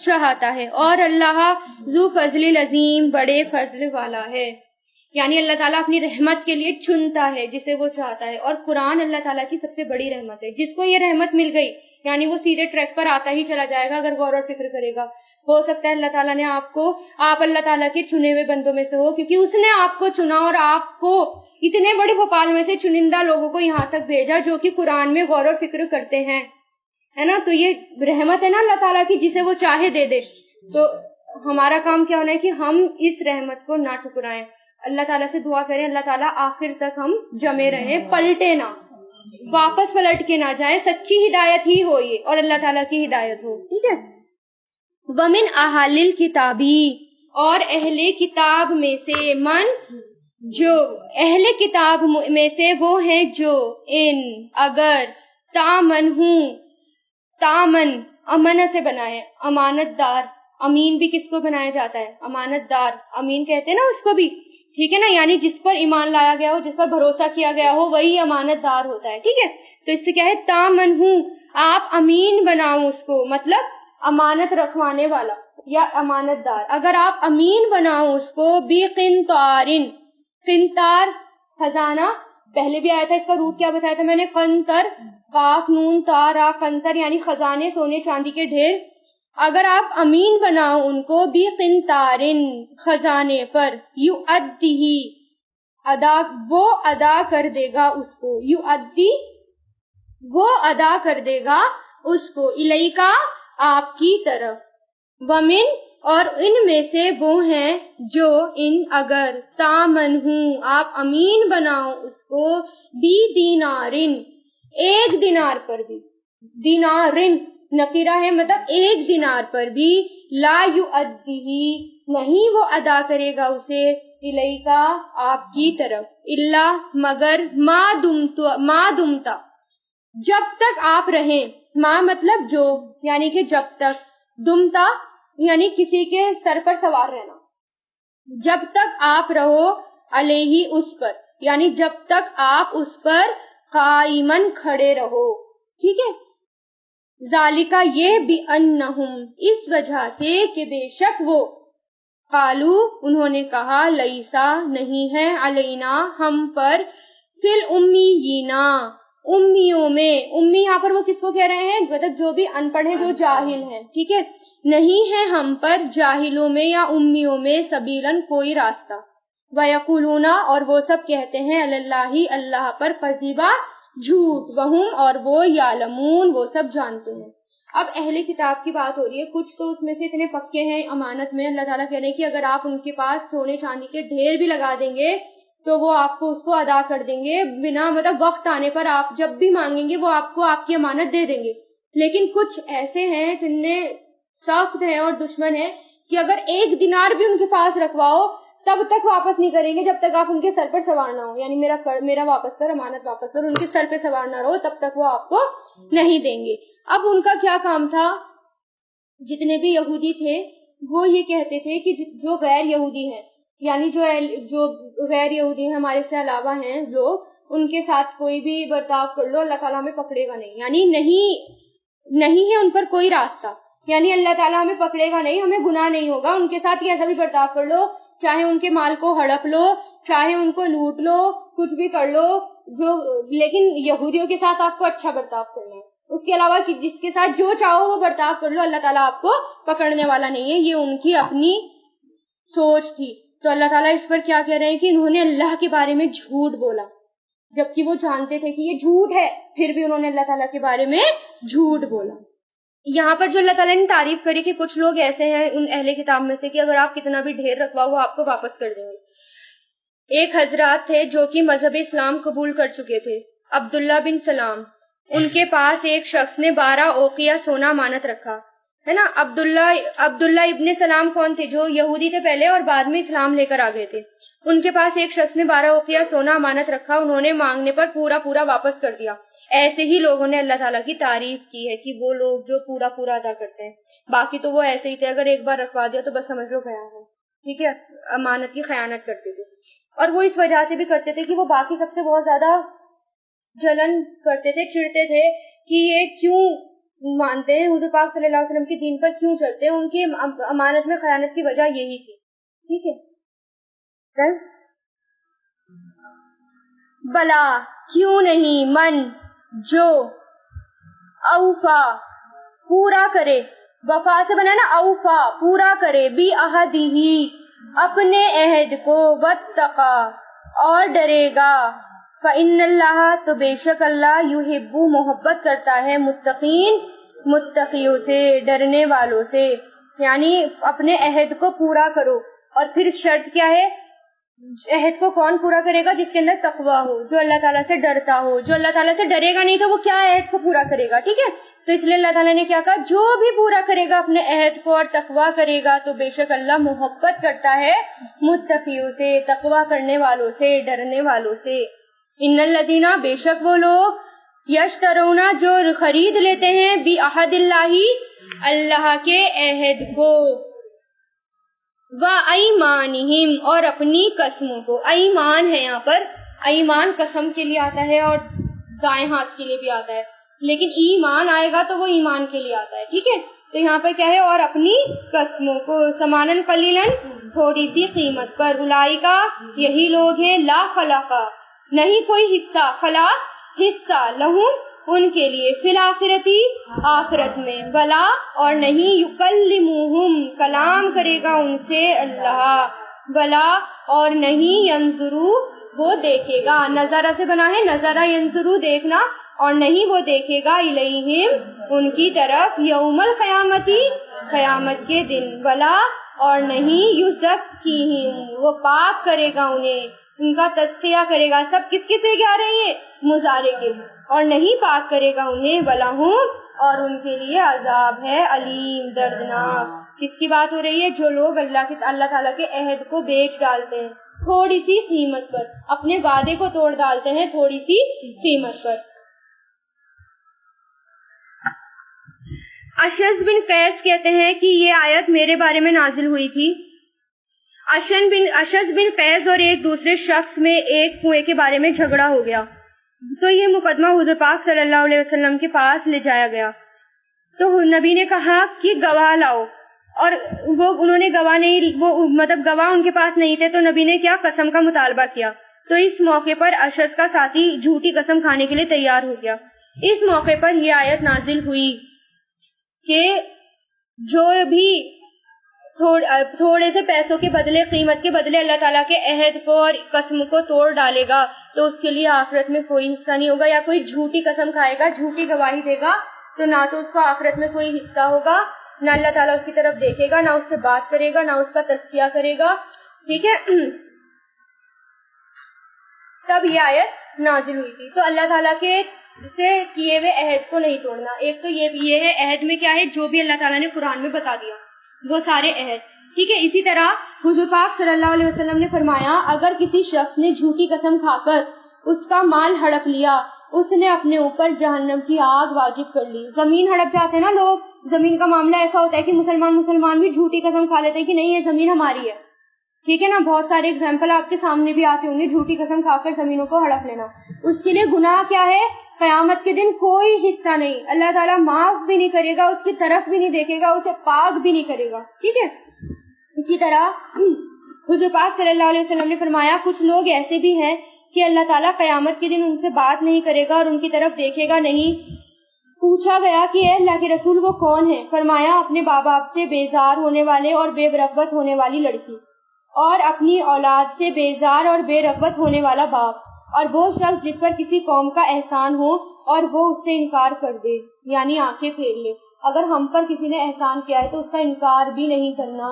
چاہتا ہے، اور اللہ ذو فضل العظیم بڑے فضل والا ہے۔ یعنی اللہ تعالیٰ اپنی رحمت کے لیے چنتا ہے جسے وہ چاہتا ہے، اور قرآن اللہ تعالیٰ کی سب سے بڑی رحمت ہے۔ جس کو یہ رحمت مل گئی یعنی وہ سیدھے ٹریک پر آتا ہی چلا جائے گا اگر غور اور فکر کرے گا۔ ہو سکتا ہے اللہ تعالیٰ نے آپ اللہ تعالیٰ کے چنے ہوئے بندوں میں سے ہو، کیونکہ اس نے آپ کو چنا اور آپ کو اتنے بڑے بھوپال میں سے چنندہ لوگوں کو یہاں تک بھیجا جو کہ قرآن میں غور اور فکر کرتے ہیں، ہے نا۔ تو یہ رحمت ہے نا اللہ تعالیٰ کی، جسے وہ چاہے دے دے۔ تو ہمارا کام کیا ہونا ہے کہ ہم اس رحمت کو نہ ٹھکرائیں، اللہ تعالیٰ سے دعا کریں اللہ تعالیٰ آخر تک ہم جمے رہیں، پلٹے نہ، واپس پلٹ کے نہ جائیں، سچی ہدایت ہی ہو یہ اور اللہ تعالیٰ کی ہدایت ہو، ٹھیک ہے۔ وَمِنْ أَهْلِ الْكِتَابِ اور اہل کتاب میں سے، من جو، اہل کتاب میں سے وہ ہیں جو، ان اگر، تامن امانت سے بنا ہے، امانت دار، امین بھی کس کو بنایا جاتا ہے؟ امانت دار، امین کہتے ہیں نا اس کو بھی، ٹھیک ہے نا، یعنی جس پر ایمان لایا گیا ہو، جس پر بھروسہ کیا گیا ہو، وہی امانت دار ہوتا ہے، ٹھیک ہے۔ تو اس سے کیا ہے؟ تامن ہوں، آپ امین بناؤ اس کو، مطلب امانت رکھوانے والا یا امانت دار، اگر آپ امین بناؤ اس کو، بقنطارن، قنطار خزانہ، پہلے بھی آیا تھا، اس کا روٹ کیا بتایا تھا میں نے؟ قنطر، قاف نون تا را، قنطر یعنی خزانے، سونے چاندی کے ڈھیر، اگر آپ امین بناؤ ان کو، بقنطارن خزانے پر، یؤدیہ ادا، وہ ادا کر دے گا اس کو، یؤدی وہ ادا کر دے گا اس کو، الیکا آپ کی طرف، ومن اور ان میں سے وہ ہیں جو ان اگر تامن ہوں آپ امین بناؤ اس کو، بی دینارن ایک دینار پر بھی، دینارن نکرہ ہے مطلب ایک دینار پر بھی، لا یؤدیہ نہیں وہ ادا کرے گا اسے، الیکا آپ کی طرف، الا مگر، ما دمتا جب تک آپ رہیں، ما مطلب جو، یعنی کہ جب تک، دمتا یعنی کسی کے سر پر سوار رہنا، جب تک آپ رہو، علیہ اس پر، یعنی جب تک آپ اس پر قائمن کھڑے رہو، ٹھیک ہے۔ ذالکہ یہ بِأَنَّهُمْ اس وجہ سے کہ بے شک وہ، قالو انہوں نے کہا، لیسا نہیں ہے، علینا ہم پر، فی الامیینا امیوں میں، امی یہاں پر وہ کس کو کہہ رہے ہیں؟ مطلب جو بھی ان پڑھ ہیں، جو جاہل ہیں، ٹھیک ہے، نہیں ہے ہم پر جاہلوں میں یا امیوں میں، سبیلاً کوئی راستہ، وَيَقُولُونَ اور وہ سب کہتے ہیں، علی اللہ اللہ پر، کذبا جھوٹ، وہم اور وہ، یعلمون وہ سب جانتے ہیں۔ اب اہل کتاب کی بات ہو رہی ہے، کچھ تو اس میں سے اتنے پکے ہیں امانت میں، اللہ تعالیٰ کہہ رہے ہیں کہ اگر آپ ان کے پاس سونے چاندی کے ڈھیر بھی لگا دیں گے تو وہ آپ کو اس کو ادا کر دیں گے، بنا مطلب وقت آنے پر آپ جب بھی مانگیں گے وہ آپ کو آپ کی امانت دے دیں گے۔ لیکن کچھ ایسے ہیں جن میں سخت ہیں اور دشمن ہیں کہ اگر ایک دینار بھی ان کے پاس رکھواؤ تب تک واپس نہیں کریں گے جب تک آپ ان کے سر پر سوار نہ ہو، یعنی میرا واپس کر، امانت واپس کر، ان کے سر پہ سوار نہ رہو تب تک وہ آپ کو نہیں دیں گے۔ اب ان کا کیا کام تھا؟ جتنے بھی یہودی تھے وہ یہ کہتے تھے کہ جو غیر یہودی ہیں، یعنی جو غیر یہودی ہیں، ہمارے سے علاوہ ہیں لوگ، ان کے ساتھ کوئی بھی برتاؤ کر لو اللہ تعالیٰ ہمیں پکڑے گا نہیں، یعنی نہیں ہے ان پر کوئی راستہ، یعنی اللہ تعالیٰ ہمیں پکڑے گا نہیں، ہمیں گناہ نہیں ہوگا، ان کے ساتھ کیسا بھی برتاؤ کر لو، چاہے ان کے مال کو ہڑپ لو، چاہے ان کو لوٹ لو، کچھ بھی کر لو، لیکن یہودیوں کے ساتھ آپ کو اچھا برتاؤ کرنا ہے، اس کے علاوہ جس کے ساتھ جو چاہو وہ برتاؤ کر لو، اللہ تعالیٰ آپ کو پکڑنے والا نہیں ہے۔ یہ ان کی اپنی سوچ تھی۔ تو اللہ تعالیٰ اس پر کیا کہہ رہے ہیں کہ انہوں نے اللہ کے بارے میں جھوٹ بولا، جبکہ وہ جانتے تھے کہ یہ جھوٹ ہے، پھر بھی انہوں نے اللہ تعالیٰ کے بارے میں جھوٹ بولا۔ یہاں پر جو اللہ تعالیٰ نے تعریف کری کہ کچھ لوگ ایسے ہیں ان اہل کتاب میں سے کہ اگر آپ کتنا بھی ڈھیر رکھواؤ وہ آپ کو واپس کر دیں گے۔ ایک حضرات تھے جو کہ مذہب اسلام قبول کر چکے تھے، عبداللہ بن سلام، ان کے پاس ایک شخص نے 12 اوقیہ سونا امانت رکھا ہے نا۔ عبداللہ ابن سلام کون تھے؟ جو یہودی تھے پہلے اور بعد میں اسلام لے کر آ گئے تھے۔ ان کے پاس ایک شخص نے 12 اوقیہ سونا امانت رکھا، انہوں نے مانگنے پر پورا واپس کر دیا۔ ایسے ہی لوگوں نے اللہ تعالیٰ کی تعریف کی ہے کہ وہ لوگ جو پورا ادا کرتے ہیں، باقی تو وہ ایسے ہی تھے، اگر ایک بار رکھوا دیا تو بس سمجھ لو گیا ہے، ٹھیک ہے، امانت کی خیانت کرتے تھے۔ اور وہ اس وجہ سے بھی کرتے تھے کہ وہ باقی سب سے بہت زیادہ جلن کرتے تھے، چڑھتے تھے کہ یہ کیوں مانتے ہیں حضور پاک صلی اللہ علیہ وسلم کے دین پر، کیوں چلتے ہیں، ان کی امانت میں خیانت کی وجہ یہی تھی، ٹھیک ہے۔ بلا کیوں نہیں، من جو، اوفا پورا کرے، وفا سے بنا نا اوفا پورا کرے، بی عہدہ اپنے عہد کو، واتقا اور ڈرے گا، فإن اللہ تو بے شک اللہ، یحب محبت کرتا ہے، متقیوں سے، ڈرنے والوں سے، یعنی اپنے عہد کو پورا کرو۔ اور پھر شرط کیا ہے؟ عہد کو کون پورا کرے گا؟ جس کے اندر تقویٰ ہو، جو اللہ تعالیٰ سے ڈرتا ہو۔ جو اللہ تعالیٰ سے ڈرے گا نہیں تو وہ کیا عہد کو پورا کرے گا، ٹھیک ہے۔ تو اس لیے اللہ تعالیٰ نے کیا کہا؟ جو بھی پورا کرے گا اپنے عہد کو اور تقویٰ کرے گا تو بے شک اللہ محبت کرتا ہے متقیوں سے، تقویٰ کرنے والوں سے، ڈرنے والوں سے۔ ان الذین بے شک وہ لوگ، یشترونا جو خرید لیتے ہیں بعہد اللہ اللہ کے عہد کو، وَأَيْمَانِهِمْ اور اپنی قسموں کو. ایمان ہے یہاں پر، ایمان قسم کے لیے آتا ہے اور دائیں ہاتھ کے لیے بھی آتا ہے، لیکن ایمان آئے گا تو وہ ایمان کے لیے آتا ہے. ٹھیک ہے، تو یہاں پر کیا ہے، اور اپنی قسموں کو، سمانن قلیلاً تھوڑی سی قیمت پر. اولئکا یہی لوگ ہیں، لا خلاق نہیں کوئی حصہ، خلاق حصہ، لہم ان کے لیے، فی الآخرتی آخرت میں، ولا اور نہیں، یکلمہم کلام کرے گا ان سے اللہ، ولا اور نہیں، ینظرو وہ دیکھے گا، نظرہ سے بنا ہے، نظرہ ینظرو دیکھنا، اور نہیں وہ دیکھے گا، الیہم ان کی طرف، یوم القیامتی قیامت کے دن، ولا اور نہیں، یزکیہم وہ پاک کرے گا انہیں، ان کا تزکیہ کرے گا. سب کس کے سے کیا رہی ہے، مضارع کے، اور نہیں پاک کرے گا انہیں، وَلَهُمْ اور ان کے لیے عذاب ہے علیم دردناک. کس کی بات ہو رہی ہے، جو لوگ اللہ تعالیٰ کے عہد کو بیچ ڈالتے ہیں تھوڑی سی قیمت پر، اپنے وعدے کو توڑ ڈالتے ہیں تھوڑی سی قیمت پر. اشعث بن قیس کہتے ہیں کہ یہ آیت میرے بارے میں نازل ہوئی تھی. اشعث بن قیس اور ایک دوسرے شخص میں ایک کنویں کے بارے میں جھگڑا ہو گیا، تو یہ مقدمہ حضور پاک صلی اللہ علیہ وسلم کے پاس لے جایا گیا. تو نبی نے کہا کہ گواہ لاؤ، اور انہوں نے گواہ نہیں، گواہ ان کے پاس نہیں تھے، تو نبی نے کیا، قسم کا مطالبہ کیا. تو اس موقع پر اشعث کا ساتھی جھوٹی قسم کھانے کے لیے تیار ہو گیا. اس موقع پر یہ آیت نازل ہوئی کہ جو بھی تھوڑے سے پیسوں کے بدلے، قیمت کے بدلے اللہ تعالیٰ کے عہد کو اور قسم کو توڑ ڈالے گا تو اس کے لیے آخرت میں کوئی حصہ نہیں ہوگا. یا کوئی جھوٹی قسم کھائے گا، جھوٹی گواہی دے گا، تو نہ تو اس کو آخرت میں کوئی حصہ ہوگا، نہ اللہ تعالیٰ اس کی طرف دیکھے گا، نہ اس سے بات کرے گا، نہ اس کا تزکیہ کرے گا. ٹھیک ہے، تب یہ آیت نازل ہوئی تھی. تو اللہ تعالیٰ کے سے کیے ہوئے عہد کو نہیں توڑنا. ایک تو یہ ہے عہد میں کیا ہے، جو بھی اللہ تعالیٰ نے قرآن میں بتا دیا وہ سارے عہد. ٹھیک ہے، اسی طرح حضور پاک صلی اللہ علیہ وسلم نے فرمایا، اگر کسی شخص نے جھوٹی قسم کھا کر اس کا مال ہڑپ لیا، اس نے اپنے اوپر جہنم کی آگ واجب کر لی. زمین ہڑپ جاتے ہیں نا لوگ، زمین کا معاملہ ایسا ہوتا ہے کہ مسلمان بھی جھوٹی قسم کھا لیتے ہیں کہ نہیں یہ زمین ہماری ہے. ٹھیک ہے نا، بہت سارے اگزامپل آپ کے سامنے بھی آتے ہوں گے، جھوٹی قسم کھا کر زمینوں کو ہڑپ لینا. اس کے لیے گناہ کیا ہے، قیامت کے دن کوئی حصہ نہیں، اللہ تعالیٰ معاف بھی نہیں کرے گا، اس کی طرف بھی نہیں دیکھے گا، اسے پاک بھی نہیں کرے گا. ٹھیک ہے، اسی طرح حضور پاک صلی اللہ علیہ وسلم نے فرمایا، کچھ لوگ ایسے بھی ہیں کہ اللہ تعالیٰ قیامت کے دن ان سے بات نہیں کرے گا اور ان کی طرف دیکھے گا نہیں. پوچھا گیا کہ اے اللہ کے رسول وہ کون ہے؟ فرمایا، اپنے ماں باپ سے بیزار ہونے والے اور بے رغبت ہونے والی لڑکی، اور اپنی اولاد سے بیزار اور بے رغبت ہونے والا باپ، اور وہ شخص جس پر کسی قوم کا احسان ہو اور وہ اس سے انکار کر دے، یعنی آنکھیں پھیر لے. اگر ہم پر کسی نے احسان کیا ہے تو اس کا انکار بھی نہیں کرنا،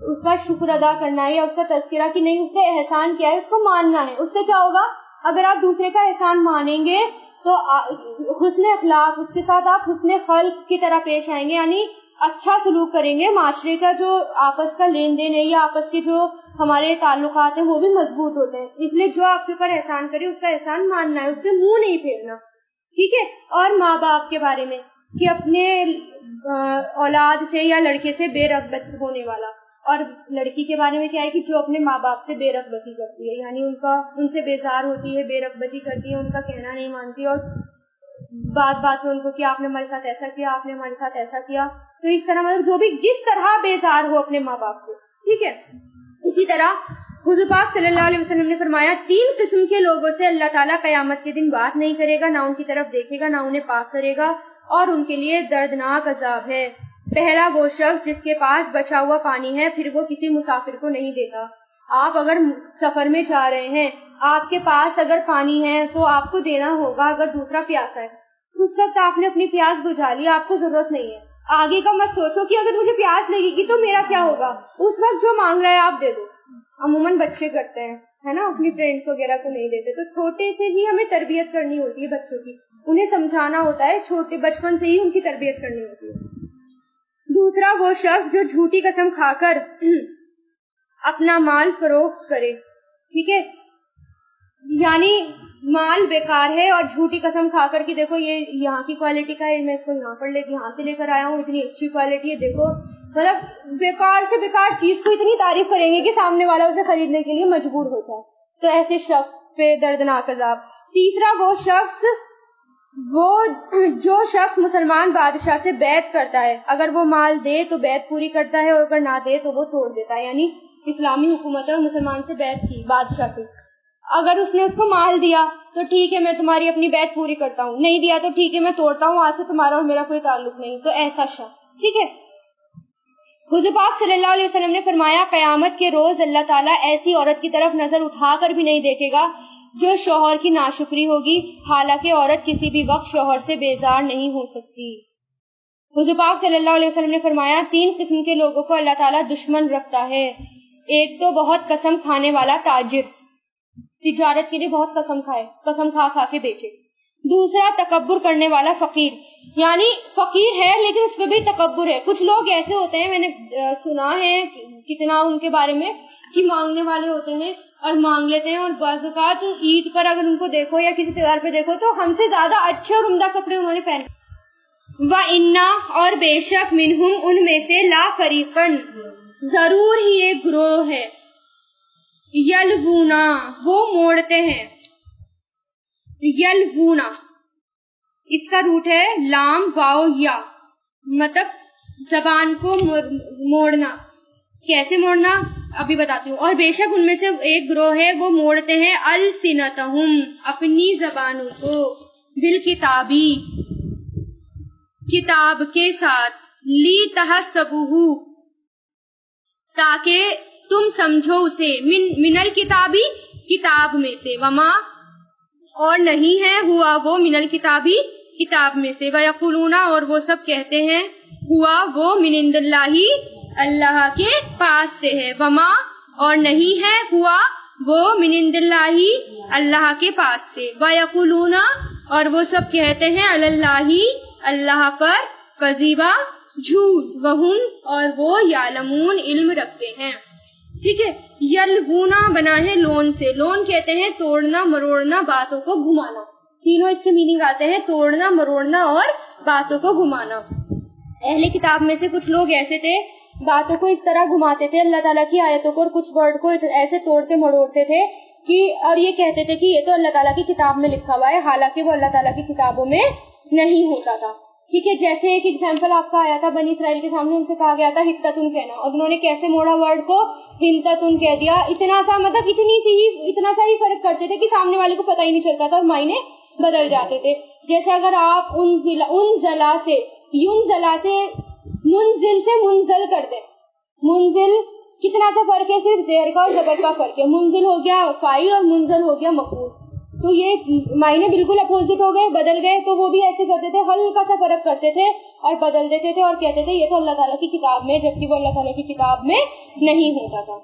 اس کا شکر ادا کرنا ہے، یا اس کا تذکرہ کہ نہیں اس نے احسان کیا ہے اس کو ماننا ہے. اس سے کیا ہوگا، اگر آپ دوسرے کا احسان مانیں گے تو حسن اخلاق، اس کے ساتھ آپ حسن خلق کی طرح پیش آئیں گے، یعنی اچھا سلوک کریں گے. معاشرے کا جو آپس کا لین دین ہے یا آپس کے جو ہمارے تعلقات ہیں وہ بھی مضبوط ہوتے ہیں. اس لیے جو آپ کے اوپر احسان کرے اس کا احسان ماننا ہے، اس سے منہ نہیں پھیرنا. ٹھیک ہے، اور ماں باپ کے بارے میں کہ اپنے اولاد سے یا لڑکے سے بے رغبت ہونے والا، اور لڑکی کے بارے میں کیا ہے کہ جو اپنے ماں باپ سے بے رغبتی کرتی ہے، یعنی ان سے بیزار ہوتی ہے، بے رغبتی کرتی ہے، ان کا کہنا نہیں مانتی، اور بات بات میں ان کو کہ آپ نے ہمارے ساتھ ایسا کیا، آپ نے ہمارے ساتھ ایسا کیا. تو اس طرح مطلب جو بھی جس طرح بیزار ہو اپنے ماں باپ سے. ٹھیک ہے، اسی طرح حضور پاک صلی اللہ علیہ وسلم نے فرمایا، 3 قسم کے لوگوں سے اللہ تعالیٰ قیامت کے دن بات نہیں کرے گا، نہ ان کی طرف دیکھے گا، نہ انہیں پاک کرے گا، اور ان کے لیے دردناک عذاب ہے. پہلا وہ شخص جس کے پاس بچا ہوا پانی ہے پھر وہ کسی مسافر کو نہیں دیتا. آپ اگر سفر میں جا رہے ہیں، آپ کے پاس اگر پانی ہے تو آپ کو دینا ہوگا. اگر دوسرا پیاسا ہے اس وقت آپ نے اپنی پیاس بجھا لی، آپ کو ضرورت نہیں ہے. آگے کا مت سوچو کہ اگر مجھے پیاس لگے گی تو میرا کیا ہوگا. اس وقت جو مانگ رہا ہے آپ دے دو. عموماً بچے کرتے ہیں ہے نا، اپنی فرینڈس وغیرہ کو نہیں دیتے. تو چھوٹے سے ہی ہمیں تربیت کرنی ہوتی ہے بچوں کی، انہیں سمجھانا ہوتا ہے، چھوٹے بچپن سے ہی ان کی تربیت کرنی ہوتی ہے. دوسرا وہ شخص جو جھوٹی قسم کھا کر اپنا مال فروخت کرے. ٹھیک ہے، یعنی مال بیکار ہے اور جھوٹی قسم کھا کر کہ دیکھو یہ یہاں کی کوالٹی کا ہے، میں اس کو یہاں پر یہاں سے لے کر آیا ہوں، اتنی اچھی کوالٹی ہے، دیکھو مطلب بیکار سے بیکار چیز کو اتنی تعریف کریں گے کہ سامنے والا اسے خریدنے کے لیے مجبور ہو جائے. تو ایسے شخص پہ دردناک عذاب. تیسرا جو شخص مسلمان بادشاہ سے بیعت کرتا ہے، اگر وہ مال دے تو بیعت پوری کرتا ہے اور اگر نہ دے تو وہ توڑ دیتا ہے. یعنی اسلامی حکومت اور مسلمان سے بیعت کی بادشاہ سے، اگر اس نے اس کو مال دیا تو ٹھیک ہے میں تمہاری اپنی بیعت پوری کرتا ہوں، نہیں دیا تو ٹھیک ہے میں توڑتا ہوں، آج سے تمہارا اور میرا کوئی تعلق نہیں. تو ایسا شخص ٹھیک ہے. حضور پاک صلی اللہ علیہ وسلم نے فرمایا قیامت کے روز اللہ تعالیٰ ایسی عورت کی طرف نظر اٹھا کر بھی نہیں دیکھے گا جو شوہر کی ناشکری ہوگی، حالانکہ عورت کسی بھی وقت شوہر سے بیزار نہیں ہو سکتی. حضور پاک صلی اللہ علیہ وسلم نے فرمایا 3 قسم کے لوگوں کو اللہ تعالیٰ دشمن رکھتا ہے. ایک تو بہت قسم کھانے والا تاجر، تجارت کے لیے بہت قسم کھا کے بیچے. دوسرا تکبر کرنے والا فقیر، یعنی فقیر ہے لیکن اس پہ بھی تکبر ہے. کچھ لوگ ایسے ہوتے ہیں، میں نے سنا ہے کتنا ان کے بارے میں، کہ مانگنے والے ہوتے ہیں اور مانگ لیتے ہیں، اور بعض اوقات عید پر اگر ان کو دیکھو یا کسی تہوار پہ دیکھو تو ہم سے زیادہ اچھے اور عمدہ کپڑے انہوں نے پہنے. وَإِنَّا اور بے شک منہم ان میں سے لا فریقن ضرور ہی ایک گروہ ہے، یلوونا وہ موڑتے ہیں، یلوونا اس کا روٹ ہے لام واو یا، مطلب زبان کو موڑنا. کیسے موڑنا ابھی بتاتی ہوں. اور بے شک ان میں سے ایک گروہ ہے وہ موڑتے ہیں السنتہم اپنی زبانوں کو، بالکتابی کتاب کے ساتھ، لی تحسبوہ تاکہ تم سمجھو اسے، من الکتابی کتاب میں سے، وما اور نہیں ہے ہوا وہ من الکتابی کتاب میں سے، ویقولون اور وہ سب کہتے ہیں ہوا وہ من عند اللہ اللہ کے پاس سے ہے، وما اور نہیں ہے ہوا وہ من عند اللہ اللہ کے پاس سے، ویقولون اور وہ سب کہتے ہیں علی اللہ اللہ پر کذبا جھوٹ، وہم اور وہ یعلمون علم رکھتے ہیں. ٹھیک ہے. یلوونا بنا ہے لون سے، لون کہتے ہیں توڑنا مروڑنا، باتوں کو گھمانا. تینوں اس کے میننگ آتے ہیں، توڑنا مروڑنا اور باتوں کو گھمانا. اہل کتاب میں سے کچھ لوگ ایسے تھے باتوں کو اس طرح گھماتے تھے اللہ تعالیٰ کی آیتوں کو، اور کچھ ورڈ کو ایسے توڑتے مروڑتے تھے کہ اور یہ کہتے تھے کہ یہ تو اللہ تعالیٰ کی کتاب میں لکھا ہوا ہے، حالانکہ وہ اللہ تعالیٰ کی کتابوں میں نہیں ہوتا تھا. ٹھیک ہے. جیسے ایک ایگزامپل آپ کا آیا تھا بنی اسرائیل کے سامنے، ان سے کہا گیا تھا ہتتن کہنا، اور انہوں نے کیسے موڑا ورڈ کو، ہنتتن کہہ دیا. اتنا سا ہی فرق کرتے تھے کہ سامنے والے کو پتہ ہی نہیں چلتا تھا اور معنی بدل جاتے تھے. جیسے اگر آپ انزلا سے ینزلا سے منزل سے منزل کر دیں، منزل کتنا سا فرق ہے، صرف زیر کا اور زبر کا فرق ہے. منزل ہو گیا فاعل اور منزل ہو گیا مفعول، تو یہ معنی بالکل اپوزٹ ہو گئے، بدل گئے. تو وہ بھی ایسے کرتے تھے، ہلکا سا فرق کرتے تھے اور بدل دیتے تھے اور کہتے تھے یہ تو اللہ تعالیٰ کی کتاب میں، جبکہ وہ اللہ تعالیٰ کی کتاب میں نہیں ہوتا تھا.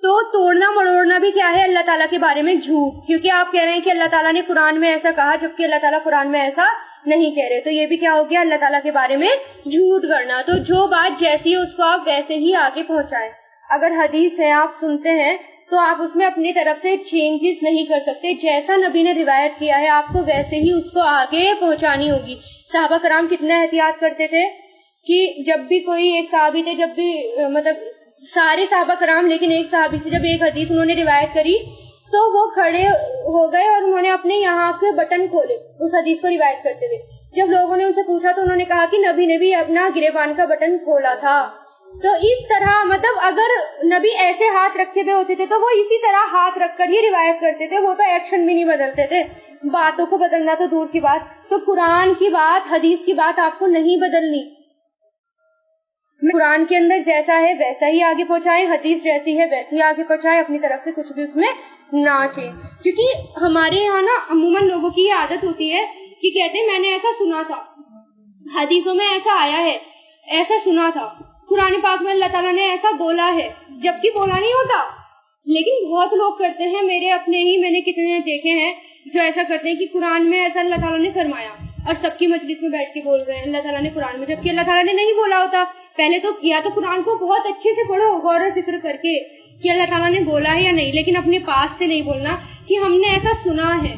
تو توڑنا مڑوڑنا بھی کیا ہے اللہ تعالیٰ کے بارے میں جھوٹ، کیونکہ آپ کہہ رہے ہیں کہ اللہ تعالیٰ نے قرآن میں ایسا کہا جبکہ اللہ تعالیٰ قرآن میں ایسا نہیں کہہ رہے. تو یہ بھی کیا ہو گیا اللہ تعالیٰ کے بارے میں جھوٹ کرنا. تو جو بات جیسی ہے اس کو آپ ویسے ہی آگے پہنچائیں. اگر حدیث ہے آپ سنتے ہیں تو آپ اس میں اپنی طرف سے چینجز نہیں کر سکتے، جیسا نبی نے روایت کیا ہے آپ کو ویسے ہی اس کو آگے پہنچانی ہوگی. صحابہ کرام کتنا احتیاط کرتے تھے کہ جب بھی کوئی ایک صحابی تھے، جب بھی مطلب سارے صحابہ کرام، لیکن ایک صحابی سے جب ایک حدیث انہوں نے روایت کری تو وہ کھڑے ہو گئے اور انہوں نے اپنے یہاں کے بٹن کھولے اس حدیث کو روایت کرتے ہوئے. جب لوگوں نے ان سے پوچھا تو انہوں نے کہا کہ نبی نے بھی اپنا گریبان کا بٹن کھولا تھا. تو اس طرح مطلب اگر نبی ایسے ہاتھ رکھے ہوئے ہوتے تھے تو وہ اسی طرح ہاتھ رکھ کر ہی روایت کرتے تھے، وہ تو ایکشن بھی نہیں بدلتے تھے. باتوں کو بدلنا تو دور کی بات، تو قرآن کی بات حدیث کی بات آپ کو نہیں بدلنی. قرآن کے اندر جیسا ہے ویسا ہی آگے پہنچائیں، حدیث جیسی ہے ویسی ہی آگے پہنچائیں، اپنی طرف سے کچھ بھی اس میں نہ چاہیے. کیونکہ ہمارے یہاں نا عموماً لوگوں کی یہ عادت ہوتی ہے کہ کہتے ہیں میں نے ایسا سنا تھا، حدیثوں میں ایسا آیا ہے، ایسا سنا تھا، قرآن پاک میں اللہ تعالیٰ نے ایسا بولا ہے، جبکہ بولا نہیں ہوتا. لیکن بہت لوگ کرتے ہیں، میرے اپنے ہی میں نے کتنے دیکھے ہیں جو ایسا کرتے ہیں کہ قرآن میں ایسا اللہ تعالیٰ نے فرمایا، اور سب کی مجلس میں بیٹھ کے بول رہے ہیں اللہ تعالیٰ نے قرآن میں، جبکہ اللہ تعالیٰ نے نہیں بولا ہوتا. پہلے تو یا تو قرآن کو بہت اچھے سے پڑھو غور و فکر کر کے کہ اللہ تعالیٰ نے بولا ہے یا نہیں، لیکن اپنے پاس سے نہیں بولنا کہ ہم نے ایسا سنا ہے،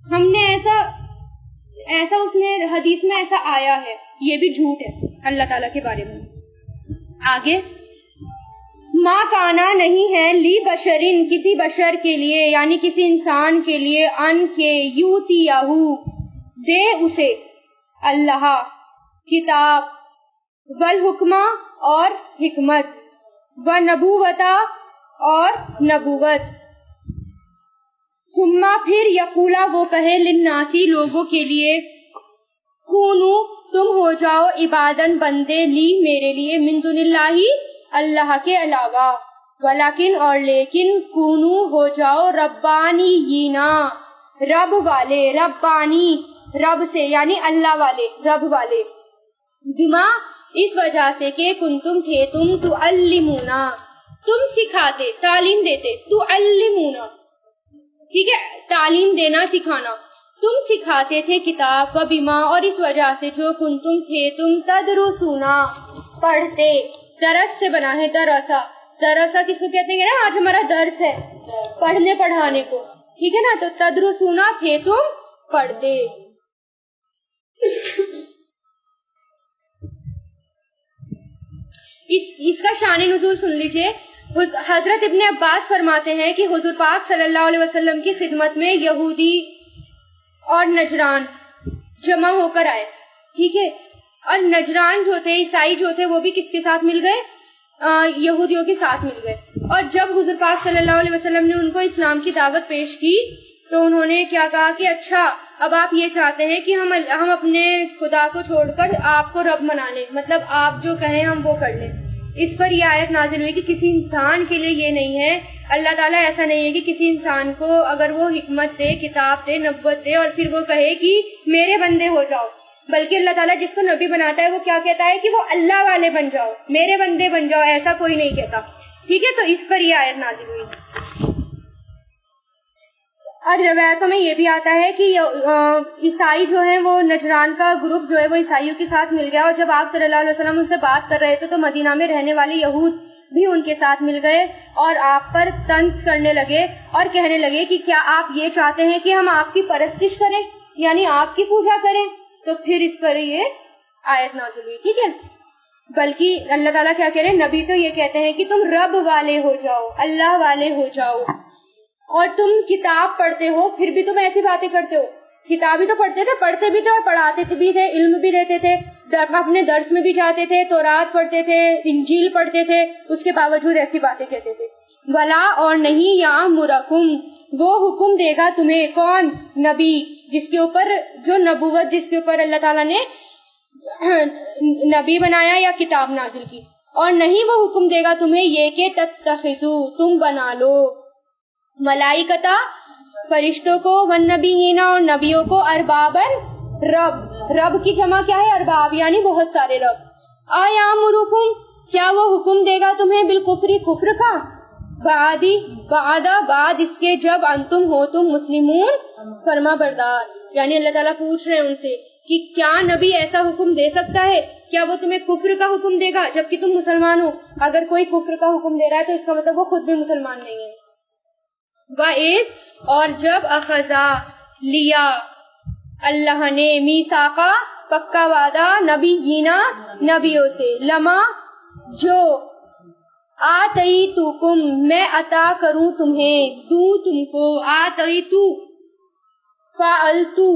ہم نے ایسا اس نے حدیث میں ایسا آیا ہے. یہ بھی جھوٹ ہے اللہ تعالیٰ کے بارے میں. آگے ما کانا نہیں ہے لی بشرین کسی بشر کے لیے یعنی کسی انسان کے لیے ان کے یوتیہو دے اسے اللہ کتاب والحکمہ اور حکمت ونبوتا اور نبوت ثم پھر یقولا وہ کہے للناسی لوگوں کے لیے کونو تم ہو جاؤ عبادن بندے لی میرے لیے من دون اللہ اللہ کے علاوہ ولیکن اور لیکن کونو ہو جاؤ ربانیینا رب والے ربانی رب سے یعنی اللہ والے رب والے بما اس وجہ سے کہ کنتم تھے تم تعلمونا تم سکھاتے تعلیم دیتے تعلمونا ٹھیک ہے تعلیم دینا سکھانا تم سکھاتے تھے کتاب و بما اور اس وجہ سے جو کنتم تھے تم تدرسونا پڑھتے درس سے بنا ہے درسا درسا کس کو کہتے ہیں نا آج ہمارا درس ہے پڑھنے پڑھانے کو ٹھیک ہے نا تو تدرسونا تھے تم پڑھتے. اس کا شان نزول سن لیجئے. حضرت ابن عباس فرماتے ہیں کہ حضور پاک صلی اللہ علیہ وسلم کی خدمت میں یہودی اور نجران جمع ہو کر آئے ٹھیک ہے اور نجران جو تھے عیسائی جو تھے وہ بھی کس کے ساتھ مل گئے یہودیوں کے ساتھ مل گئے. اور جب حضور پاک صلی اللہ علیہ وسلم نے ان کو اسلام کی دعوت پیش کی تو انہوں نے کیا کہا کہ اچھا اب آپ یہ چاہتے ہیں کہ ہم اپنے خدا کو چھوڑ کر آپ کو رب منا لیں مطلب آپ جو کہیں ہم وہ کر لیں. اس پر یہ آیت نازل ہوئی کہ کسی انسان کے لیے یہ نہیں ہے اللہ تعالیٰ ایسا نہیں ہے کہ کسی انسان کو اگر وہ حکمت دے کتاب دے نبوت دے اور پھر وہ کہے کہ میرے بندے ہو جاؤ بلکہ اللہ تعالیٰ جس کو نبی بناتا ہے وہ کیا کہتا ہے کہ وہ اللہ والے بن جاؤ میرے بندے بن جاؤ ایسا کوئی نہیں کہتا ٹھیک ہے. تو اس پر یہ آیت نازل ہوئی. اور روایتوں میں یہ بھی آتا ہے کہ عیسائی جو ہیں وہ نجران کا گروپ جو ہے وہ عیسائیوں کے ساتھ مل گیا اور جب آپ صلی اللہ علیہ وسلم ان سے بات کر رہے تھے تو مدینہ میں رہنے والے یہود بھی ان کے ساتھ مل گئے اور آپ پر طنز کرنے لگے اور کہنے لگے کہ کیا آپ یہ چاہتے ہیں کہ ہم آپ کی پرستش کریں یعنی آپ کی پوجا کریں. تو پھر اس پر یہ آیت نازل ہوئی ٹھیک ہے. بلکہ اللہ تعالیٰ کیا کہہ رہے ہیں نبی تو یہ کہتے ہیں کہ تم رب والے ہو جاؤ اللہ والے ہو جاؤ اور تم کتاب پڑھتے ہو پھر بھی تم ایسی باتیں کرتے ہو. کتاب ہی تو پڑھتے تھے پڑھتے بھی تھے اور پڑھاتے بھی تھے علم بھی دیتے تھے اپنے درس میں بھی جاتے تھے تورات پڑھتے تھے انجیل پڑھتے تھے اس کے باوجود ایسی باتیں کہتے تھے. ولا اور نہیں یا مرکم وہ حکم دے گا تمہیں کون نبی جس کے اوپر جو نبوت جس کے اوپر اللہ تعالیٰ نے نبی بنایا یا کتاب نازل کی اور نہیں وہ حکم دے گا تمہیں یہ کہ تتخذو تم بنا لو ملائکتا فرشتوں کو والنبیین اور نبیوں کو اربابن رب کی جمع کیا ہے ارباب یعنی بہت سارے رب. آیا امرکم کیا وہ حکم دے گا تمہیں بالکفری کفر کا بعد اس کے جب انتم ہو تم مسلمون فرما بردار یعنی اللہ تعالیٰ پوچھ رہے ہیں ان سے کہ کیا نبی ایسا حکم دے سکتا ہے کیا وہ تمہیں کفر کا حکم دے گا جبکہ تم مسلمان ہو. اگر کوئی کفر کا حکم دے رہا ہے تو اس کا مطلب وہ خود بھی مسلمان نہیں ہے. وَإِذْ اور جب اخذا لیا اللہ نے میثاقا پکا وعدہ نبیینا نبیوں سے لما جو آتیتکم میں عطا کروں تمہیں دوں تم کو آتیتو فعلتو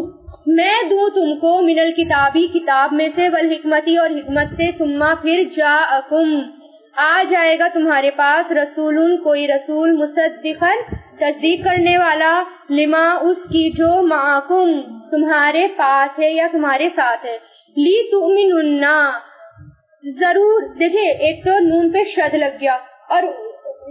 میں دوں تم کو من الکتابی کتاب میں سے والحکمتی اور حکمت سے ثم پھر جاءکم آ جائے گا تمہارے پاس رسول کوئی رسول مصدقاً تصدیق کرنے والا لما اس کی جو معکم تمہارے پاس ہے یا تمہارے ساتھ ہے. لی تؤمنن ضرور دیکھیں ایک تو نون پہ شد لگ گیا اور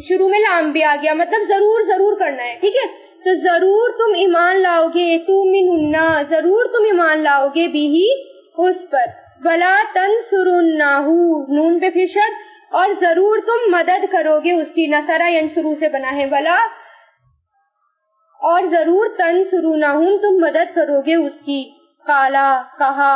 شروع میں لام بھی آ گیا مطلب ضرور کرنا ہے ٹھیک ہے. تو ضرور تم ایمان لاؤ گے تؤمنن ضرور تم ایمان لاؤ گے بھی اس پر ولا تنصرنہ نون پہ پھر شد اور ضرور تم مدد کرو گے اس کی نصرہ ینصرو سے بنا ہے ولا اور ضرور تنصرونہم تم مدد کرو گے اس کی قالا کہا،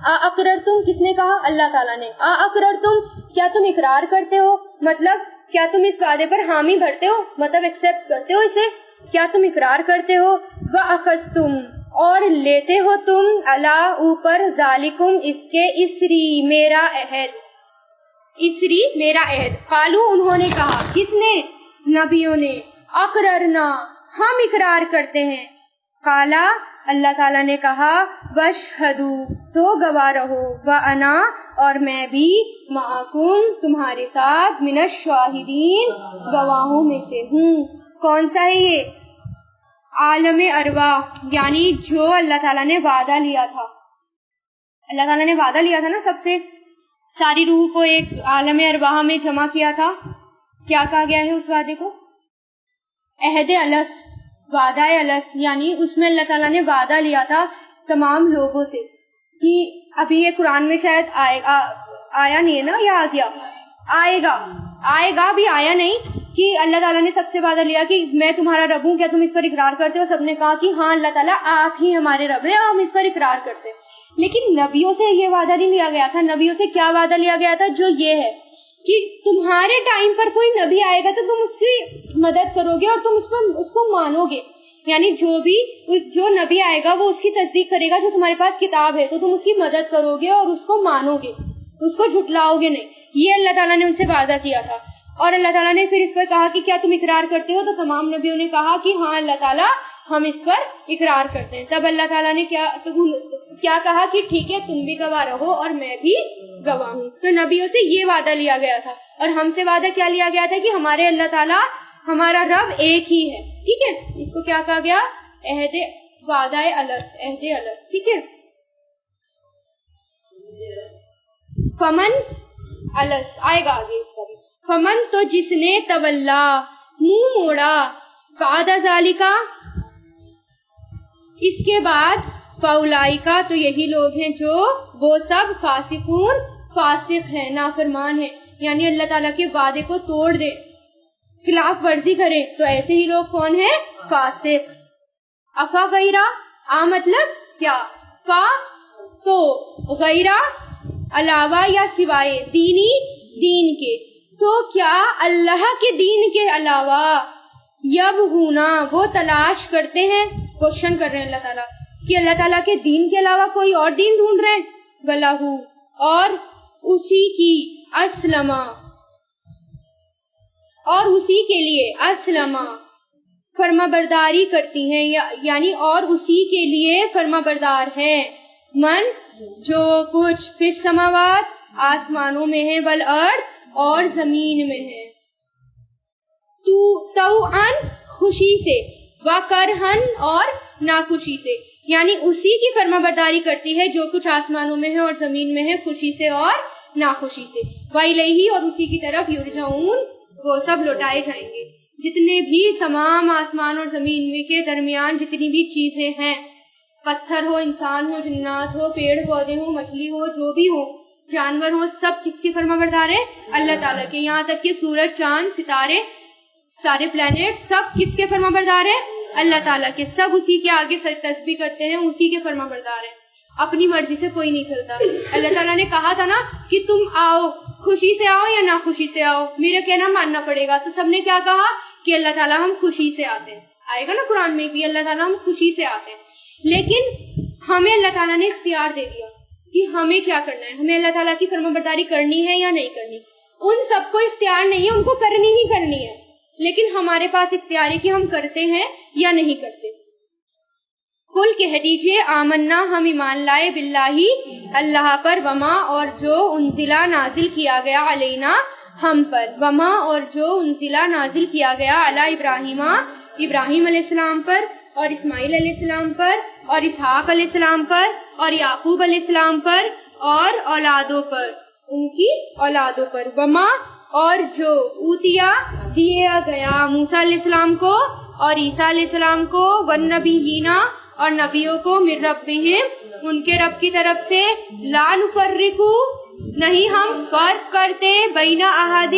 اقرر تم کس نے کہا؟ اللہ تعالیٰ نے. اقرر تم کیا تم اقرار کرتے ہو، مطلب کیا تم اس وعدے پر حامی بھرتے ہو، مطلب ایکسپٹ کرتے ہو اسے، کیا تم اقرار کرتے ہو؟ وَأَخَذْتُمْ اور لیتے ہو تم، عَلَىٰ اوپر، ذَالِكُمْ اس کے، اسری میرا عہد، اسری میرا عہد. قالو انہوں نے کہا، کس نے؟ نبیوں نے. اقررنا ہم اقرار کرتے ہیں. قالا اللہ تعالیٰ نے کہا، واشہدو تو گواہ رہو، وانا اور میں بھی، معکم تمہارے ساتھ، من الشاہدین گواہوں میں سے ہوں. کون سا ہے یہ؟ عالم ارواح، یعنی جو اللہ تعالیٰ نے وعدہ لیا تھا. اللہ تعالیٰ نے وعدہ لیا تھا نا سب سے، ساری روح کو ایک عالم ارواح میں جمع کیا تھا. کیا کہا گیا ہے اس وعدے کو؟ عہد الس، وعدہ الس، یعنی اس میں اللہ تعالیٰ نے وعدہ لیا تھا تمام لوگوں سے کہ ابھی یہ قرآن میں شاید آیا نہیں ہے نا، یا آ گیا؟ آئے گا بھی، آیا نہیں، کہ اللہ تعالیٰ نے سب سے وعدہ لیا کہ میں تمہارا رب ہوں، کیا تم اس پر اقرار کرتے ہو؟ سب نے کہا کہ ہاں اللہ تعالیٰ آپ ہی ہمارے رب ہیں، ہم اس پر اقرار کرتے ہیں. لیکن نبیوں سے یہ وعدہ نہیں لیا گیا تھا. نبیوں سے کیا وعدہ لیا گیا تھا؟ جو یہ ہے کہ تمہارے ٹائم پر کوئی نبی آئے گا تو تم اس کی مدد کرو گے اور تم اس کو مانو گے. یعنی جو نبی آئے گا وہ اس کی تصدیق کرے گا. جو تمہارے پاس کتاب ہے تو تم اس کی مدد کرو گے اور اس کو مانو گے، اس کو جھٹلاؤ گے نہیں. یہ اللہ تعالیٰ نے ان سے وعدہ کیا تھا. اور اللہ تعالیٰ نے پھر اس پر کہا کہ کیا تم اقرار کرتے ہو؟ تو تمام نبیوں نے کہا کہ ہاں اللہ تعالیٰ ہم اس پر اقرار کرتے ہیں. تب اللہ تعالیٰ نے کیا کہا کہ ٹھیک ہے تم بھی گواہ رہو اور میں بھی گواہ ہوں. تو نبیوں سے یہ وعدہ لیا گیا تھا. اور ہم سے وعدہ کیا لیا گیا تھا؟ کہ ہمارے اللہ تعالیٰ، ہمارا رب ایک ہی ہے. ٹھیک ہے، اس کو کیا کہا گیا؟ وعدہ الس، عہد الس. ٹھیک ہے. فمن الس آئے گا آگے اس کا بھی. فمن تو جس نے، تولا منہ موڑا، بعد ذالکا اس کے بعد، فاولائکا تو یہی لوگ ہیں جو، وہ سب، فاسقون فاسق ہیں، نافرمان ہیں. یعنی اللہ تعالیٰ کے وعدے کو توڑ دے، خلاف ورزی کرے، تو ایسے ہی لوگ کون ہیں؟ فاسق. افا غیرہ، مطلب کیا؟ فا تو، غیرہ علاوہ یا سوائے، دینی دین کے، تو کیا اللہ کے دین کے علاوہ، یبغونا وہ تلاش کرتے ہیں، کوشچن کر رہے ہیں اللہ تعالیٰ کہ اللہ تعالیٰ کے دین کے علاوہ کوئی اور دین ڈھونڈ رہے ہیں. وَلَہُ اور اسی کی، اسلما اور اسی کے لیے، اسلما فرما برداری کرتی ہیں، یعنی اور اسی کے لیے فرما بردار ہے، من جو کچھ، فی السماوات آسمانوں میں ہے، والارض اور زمین میں ہے، طوعاً خوشی سے، وکرہن اور ناخوشی سے. یعنی اسی کی فرما برداری کرتی ہے جو کچھ آسمانوں میں ہے اور زمین میں ہے، خوشی سے اور ناخوشی سے. وَإِلَيْهِ اور اسی کی طرف، یرجعون وہ سب لوٹائے جائیں گے. جتنے بھی تمام آسمان اور زمین میں کے درمیان جتنی بھی چیزیں ہیں، پتھر ہو، انسان ہو، جنات ہو، پیڑ پودے ہو، مچھلی ہو، جو بھی ہو، جانور ہو، سب کس کے فرما بردار ہے؟ اللہ تعالیٰ کے. یہاں تک کہ سورج، چاند، ستارے، سارے پلانٹ، سب کس کے فرما بردار ہے؟ اللہ تعالیٰ کے. سب اسی کے آگے تسبیح کرتے ہیں، اسی کے فرما بردار ہیں. اپنی مرضی سے کوئی نہیں چلتا. اللہ تعالیٰ نے کہا تھا نا کہ تم آؤ، خوشی سے آؤ یا ناخوشی سے آؤ، میرا کہنا ماننا پڑے گا. تو سب نے کیا کہا کہ اللہ تعالیٰ ہم خوشی سے آتے ہیں. آئے گا نا قرآن میں بھی، اللہ تعالیٰ ہم خوشی سے آتے ہیں. لیکن ہمیں اللہ تعالیٰ نے اختیار دے دیا کہ ہمیں کیا کرنا ہے، ہمیں اللہ تعالیٰ کی فرما برداری کرنی ہے یا نہیں کرنی. ان سب کو اختیار نہیں ہے، ان کو کرنی ہی کرنی ہے، لیکن ہمارے پاس اختیار ہے کہ ہم کرتے ہیں یا نہیں کرتے. قل کہہ دیجئے، آمنا ہم ایمان لائے، باللہ اللہ پر، وما اور جو انزلہ نازل کیا گیا، علینا ہم پر، وما اور جو انزلہ نازل کیا گیا، علی ابراہیم ابراہیم علیہ السلام پر، اور اسماعیل علیہ السلام پر، اور اسحاق علیہ السلام پر، اور یعقوب علیہ السلام پر، اور اولادوں پر، ان کی اولادوں پر. وما اور جو اوتیا دیا گیا، موسیٰ علیہ السلام کو اور عیسیٰ علیہ السلام کو، والنبیین اور نبیوں کو، من ربہم ان کے رب کی طرف سے، لا نفرقو نہیں ہم فرق کرتے، بین احدٍ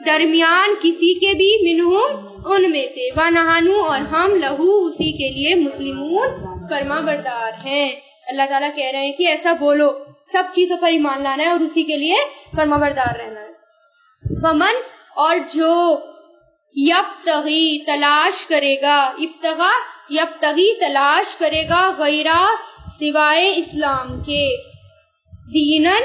درمیان کسی کے بھی، منہم ان میں سے، ونحن اور ہم، لہو اسی کے لیے، مسلمون فرما بردار ہیں. اللہ تعالیٰ کہہ رہے ہیں کہ ایسا بولو, سب چیزوں پر ایمان لانا ہے اور اسی کے لیے فرما بردار رہنا ہے. ومن, اور جو یبتغی تلاش کرے گا, ابتغا یبتغی تلاش کرے گا, غیرہ سوائے اسلام کے, دینن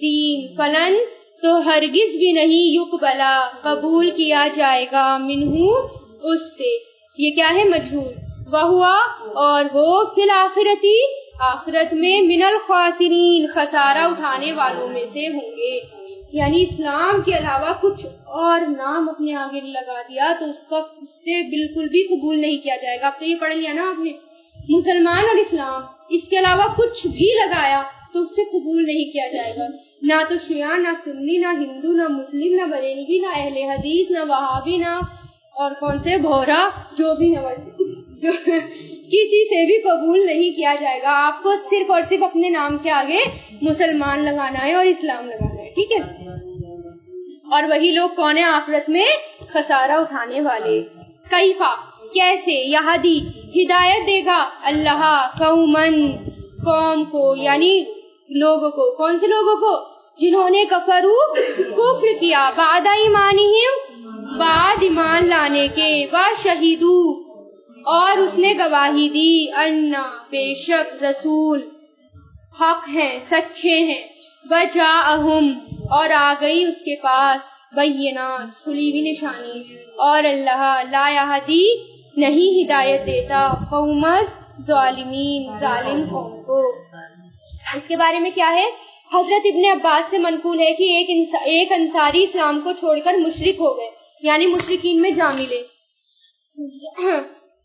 دین, فلن تو ہرگز بھی نہیں, یقبلا قبول کیا جائے گا, منہو اس سے, یہ کیا ہے مجہول, وہوا اور وہ, فی الآخرتی آخرت میں, من الخاسرین خسارہ اٹھانے والوں میں سے ہوں گے. یعنی اسلام کے علاوہ کچھ اور نام اپنے آگے لگا دیا تو اس سے بالکل بھی قبول نہیں کیا جائے گا. اب تو یہ پڑھ لیا نا آپ نے, مسلمان اور اسلام, اس کے علاوہ کچھ بھی لگایا تو اس سے قبول نہیں کیا جائے گا. نہ تو شیعہ, نہ سنی, نہ ہندو, نہ مسلم, نہ بریلوی, نہ اہل حدیث, نہ وہابی, نہ اور کون سے بھورا, جو بھی جو کسی سے بھی قبول نہیں کیا جائے گا. آپ کو صرف اور صرف اپنے نام کے آگے مسلمان لگانا ہے اور اسلام لگانا ہے, ٹھیک ہے. اور وہی لوگ کون ہیں آخرت میں خسارہ اٹھانے والے. کیفا کیسے, یہدی ہدایت دے گا اللہ, قومن قوم کو, یعنی لوگوں کو. کون سے لوگوں کو؟ جنہوں نے کفرو کفر کیا, بعد ایمانہم بعد ایمان لانے کے, وشہدو اور اس نے گواہی دی, انا بے شک رسول حق ہیں, سچے ہیں, وجاءہم اور آ گئی اس کے پاس, بینات کھلی ہوئی نشانی, اور اللہ لا یہدی نہیں ہدایت دیتا, قوم ظالمین ظالم قوم کو. اس کے بارے میں کیا ہے؟ حضرت ابن عباس سے منقول ہے کہ ایک انصاری اسلام کو چھوڑ کر مشرک ہو گئے, یعنی مشرکین میں جا ملے,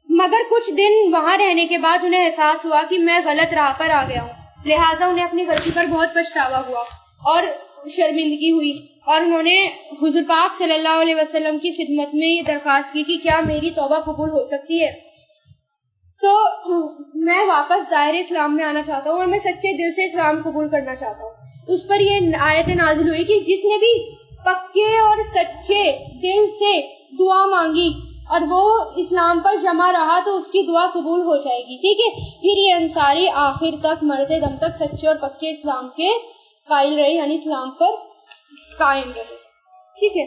مگر کچھ دن وہاں رہنے کے بعد انہیں احساس ہوا کہ میں غلط راہ پر آ گیا ہوں, لہٰذا انہیں اپنی غلطی پر بہت پچھتاوا ہوا اور شرمندگی ہوئی, اور انہوں نے حضور پاک صلی اللہ علیہ وسلم کی خدمت میں یہ درخواست کی کہ کیا میری توبہ قبول ہو سکتی ہے, تو میں واپس دائرے اسلام میں آنا چاہتا ہوں اور میں سچے دل سے اسلام قبول کرنا چاہتا ہوں. اس پر یہ آیت نازل ہوئی کہ جس نے بھی پکے اور سچے دل سے دعا مانگی اور وہ اسلام پر جمع رہا تو اس کی دعا قبول ہو جائے گی, ٹھیک ہے. پھر یہ انصاری آخر تک, مرتے دم تک سچے اور پکے اسلام کے قائل رہے, یعنی اسلام پر قائم رہے, ٹھیک ہے.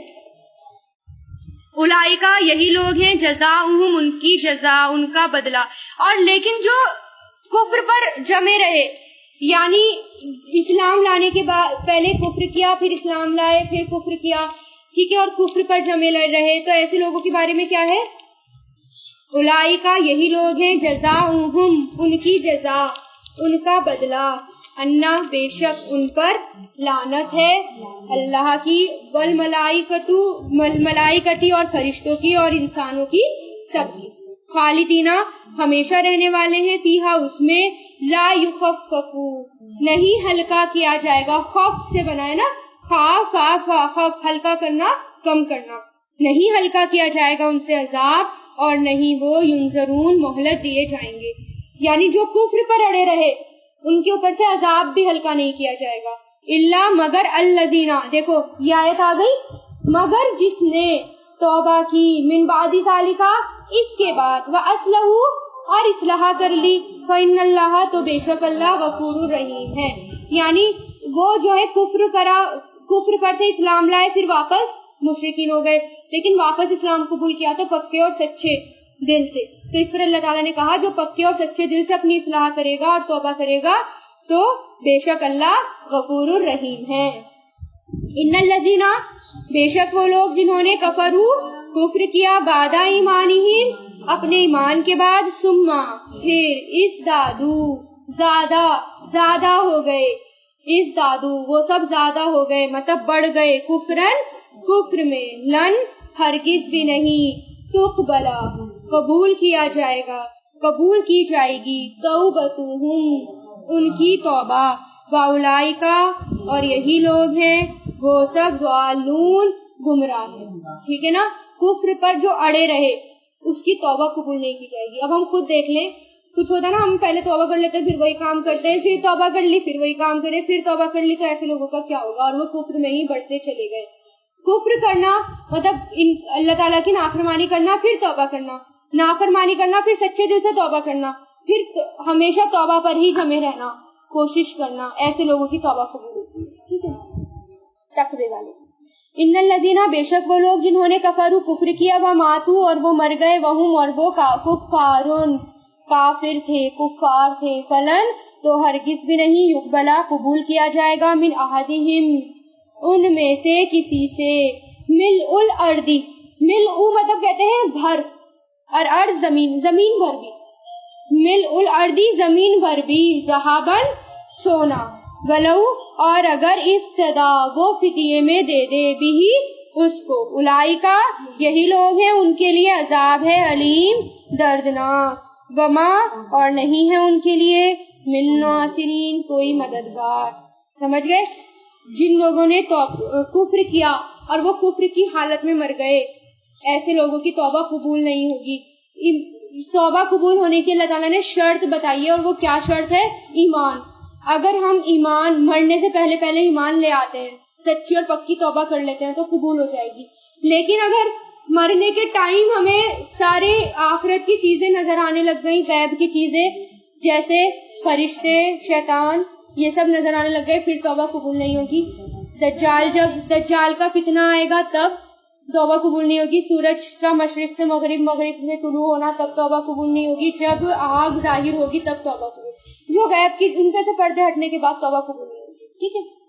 اولئک یہی لوگ ہیں, جزاؤہم ان کی جزا, ان کا بدلہ. اور لیکن جو کفر پر جمے رہے, یعنی اسلام لانے کے بعد پہلے کفر کیا, پھر اسلام لائے, پھر کفر کیا, ٹھیک ہے, اور کفر پر جمے رہے, تو ایسے لوگوں کے بارے میں کیا ہے؟ اولئک یہی لوگ ہیں, جزاؤہم ان کی جزا, ان کا بدلہ, انا بے شک ان پر لعنت ہے اللہ کی, والملائکتی اور فرشتوں کی, اور انسانوں کی, سب کی, خالدینہ ہمیشہ رہنے والے ہیں, فیہا اس میں, لا یخففو نہیں ہلکا کیا جائے گا, خف سے بنا ہے نا, خف ہلکا کرنا, کم کرنا, نہیں ہلکا کیا جائے گا ان سے عذاب, اور نہیں وہ ینظرون مہلت دیے جائیں گے. یعنی جو کفر پر اڑے رہے ان کے اوپر سے عذاب بھی ہلکا نہیں کیا جائے گا, الا مگر الذین, دیکھو یہ آیت آ گئی, مگر جس نے توبہ کی, من بعد ذالک اس کے بعد, واصلح اور اصلاح کر لی, فإن اللہ تو بے شک اللہ غفور الرحیم ہے. یعنی وہ جو ہے کفر پر تھے, اسلام لائے, پھر واپس مشرکین ہو گئے, لیکن واپس اسلام قبول کیا تو پکے اور سچے دل سے, تو اس پر اللہ تعالیٰ نے کہا جو پکے اور سچے دل سے اپنی اصلاح کرے گا اور توبہ کرے گا تو بے شک اللہ غفور الرحیم ہے. ان الذین بے شک وہ لوگ جنہوں نے کفر کیا, بعد ایمانہم اپنے ایمان کے بعد, ثم پھر, ازدادو زیادہ ہو گئے, ازدادو وہ سب زیادہ ہو گئے, مطلب بڑھ گئے, کفر میں, لن ہرگز بھی نہیں, تقبلا قبول کیا جائے گا, قبول کی جائے گی, توبتہم ان کی توبہ, واولئک اور یہی لوگ ہیں وہ سب ضالون گمراہ ہیں, ٹھیک ہے نا. کفر پر جو اڑے رہے اس کی توبہ قبول نہیں کی جائے گی. اب ہم خود دیکھ لیں, کچھ ہوتا ہے نا, ہم پہلے توبہ کر لیتے ہیں, پھر وہی کام کرتے ہیں, پھر توبہ کر لی, پھر وہی کام کرے, پھر توبہ کر لی, تو ایسے لوگوں کا کیا ہوگا, اور وہ کفر میں ہی بڑھتے چلے گئے. کفر کرنا مطلب اللہ تعالیٰ کی نافرمانی کرنا, پھر توبہ کرنا, نافرمانی کرنا, پھر سچے دل سے توبہ کرنا, پھر ہمیشہ توبہ پر ہی جمے رہنا، کوشش کرنا، ایسے لوگوں کی توبہ قبول ہوتی ہے، ٹھیک ہے، تقوی والے۔ ان الذین، بے شک وہ لوگ جنہوں نے کفروا کفر کیا، وماتوا اور وہ مر گئے، وہم اور وہ کفارون کافر تھے، کفار تھے، فلن تو ہرگز بھی نہیں، یقبلا قبول کیا جائے گا، من احدہم ان میں سے کسی سے، ملء الارض، ملء مطلب کہتے ہیں بھر، اور ارض زمین، زمین بھر بھی، ملء الارض زمین بھر بھی، ذہابن سونا، ولو اور اگر افتدا وہ فدیے میں دے دے بھی اس کو، اولئکا یہی لوگ ہیں، ان کے لیے عذاب ہے علیم دردناک، وما اور نہیں ہے ان کے لیے من ناصرین کوئی مددگار۔ سمجھ گئے؟ جن لوگوں نے کفر کیا اور وہ کفر کی حالت میں مر گئے، ایسے لوگوں کی توبہ قبول نہیں ہوگی۔ توبہ قبول ہونے کی اللہ تعالیٰ نے شرط بتائی ہے، اور وہ کیا شرط ہے؟ ایمان۔ اگر ہم ایمان مرنے سے پہلے ایمان لے آتے ہیں، سچی اور پکی توبہ کر لیتے ہیں تو قبول ہو جائے گی۔ لیکن اگر مرنے کے ٹائم ہمیں سارے آخرت کی چیزیں نظر آنے لگ گئی، غیب کی چیزیں جیسے فرشتے، شیطان، یہ سب نظر آنے لگ گئے، پھر توبہ قبول نہیں ہوگی۔ جب دجال کا فتنہ آئے گا تب توبہ قبول نہیں ہوگی۔ سورج کا مشرق سے مغرب، مغرب سے طلوع ہونا، تب توبہ قبول نہیں ہوگی۔ جب آگ ظاہر ہوگی تب توبہ قبول، جو غیب کی ان کا سے پردے ہٹنے کے بعد توبہ قبول نہیں ہوگی، ٹھیک ہے۔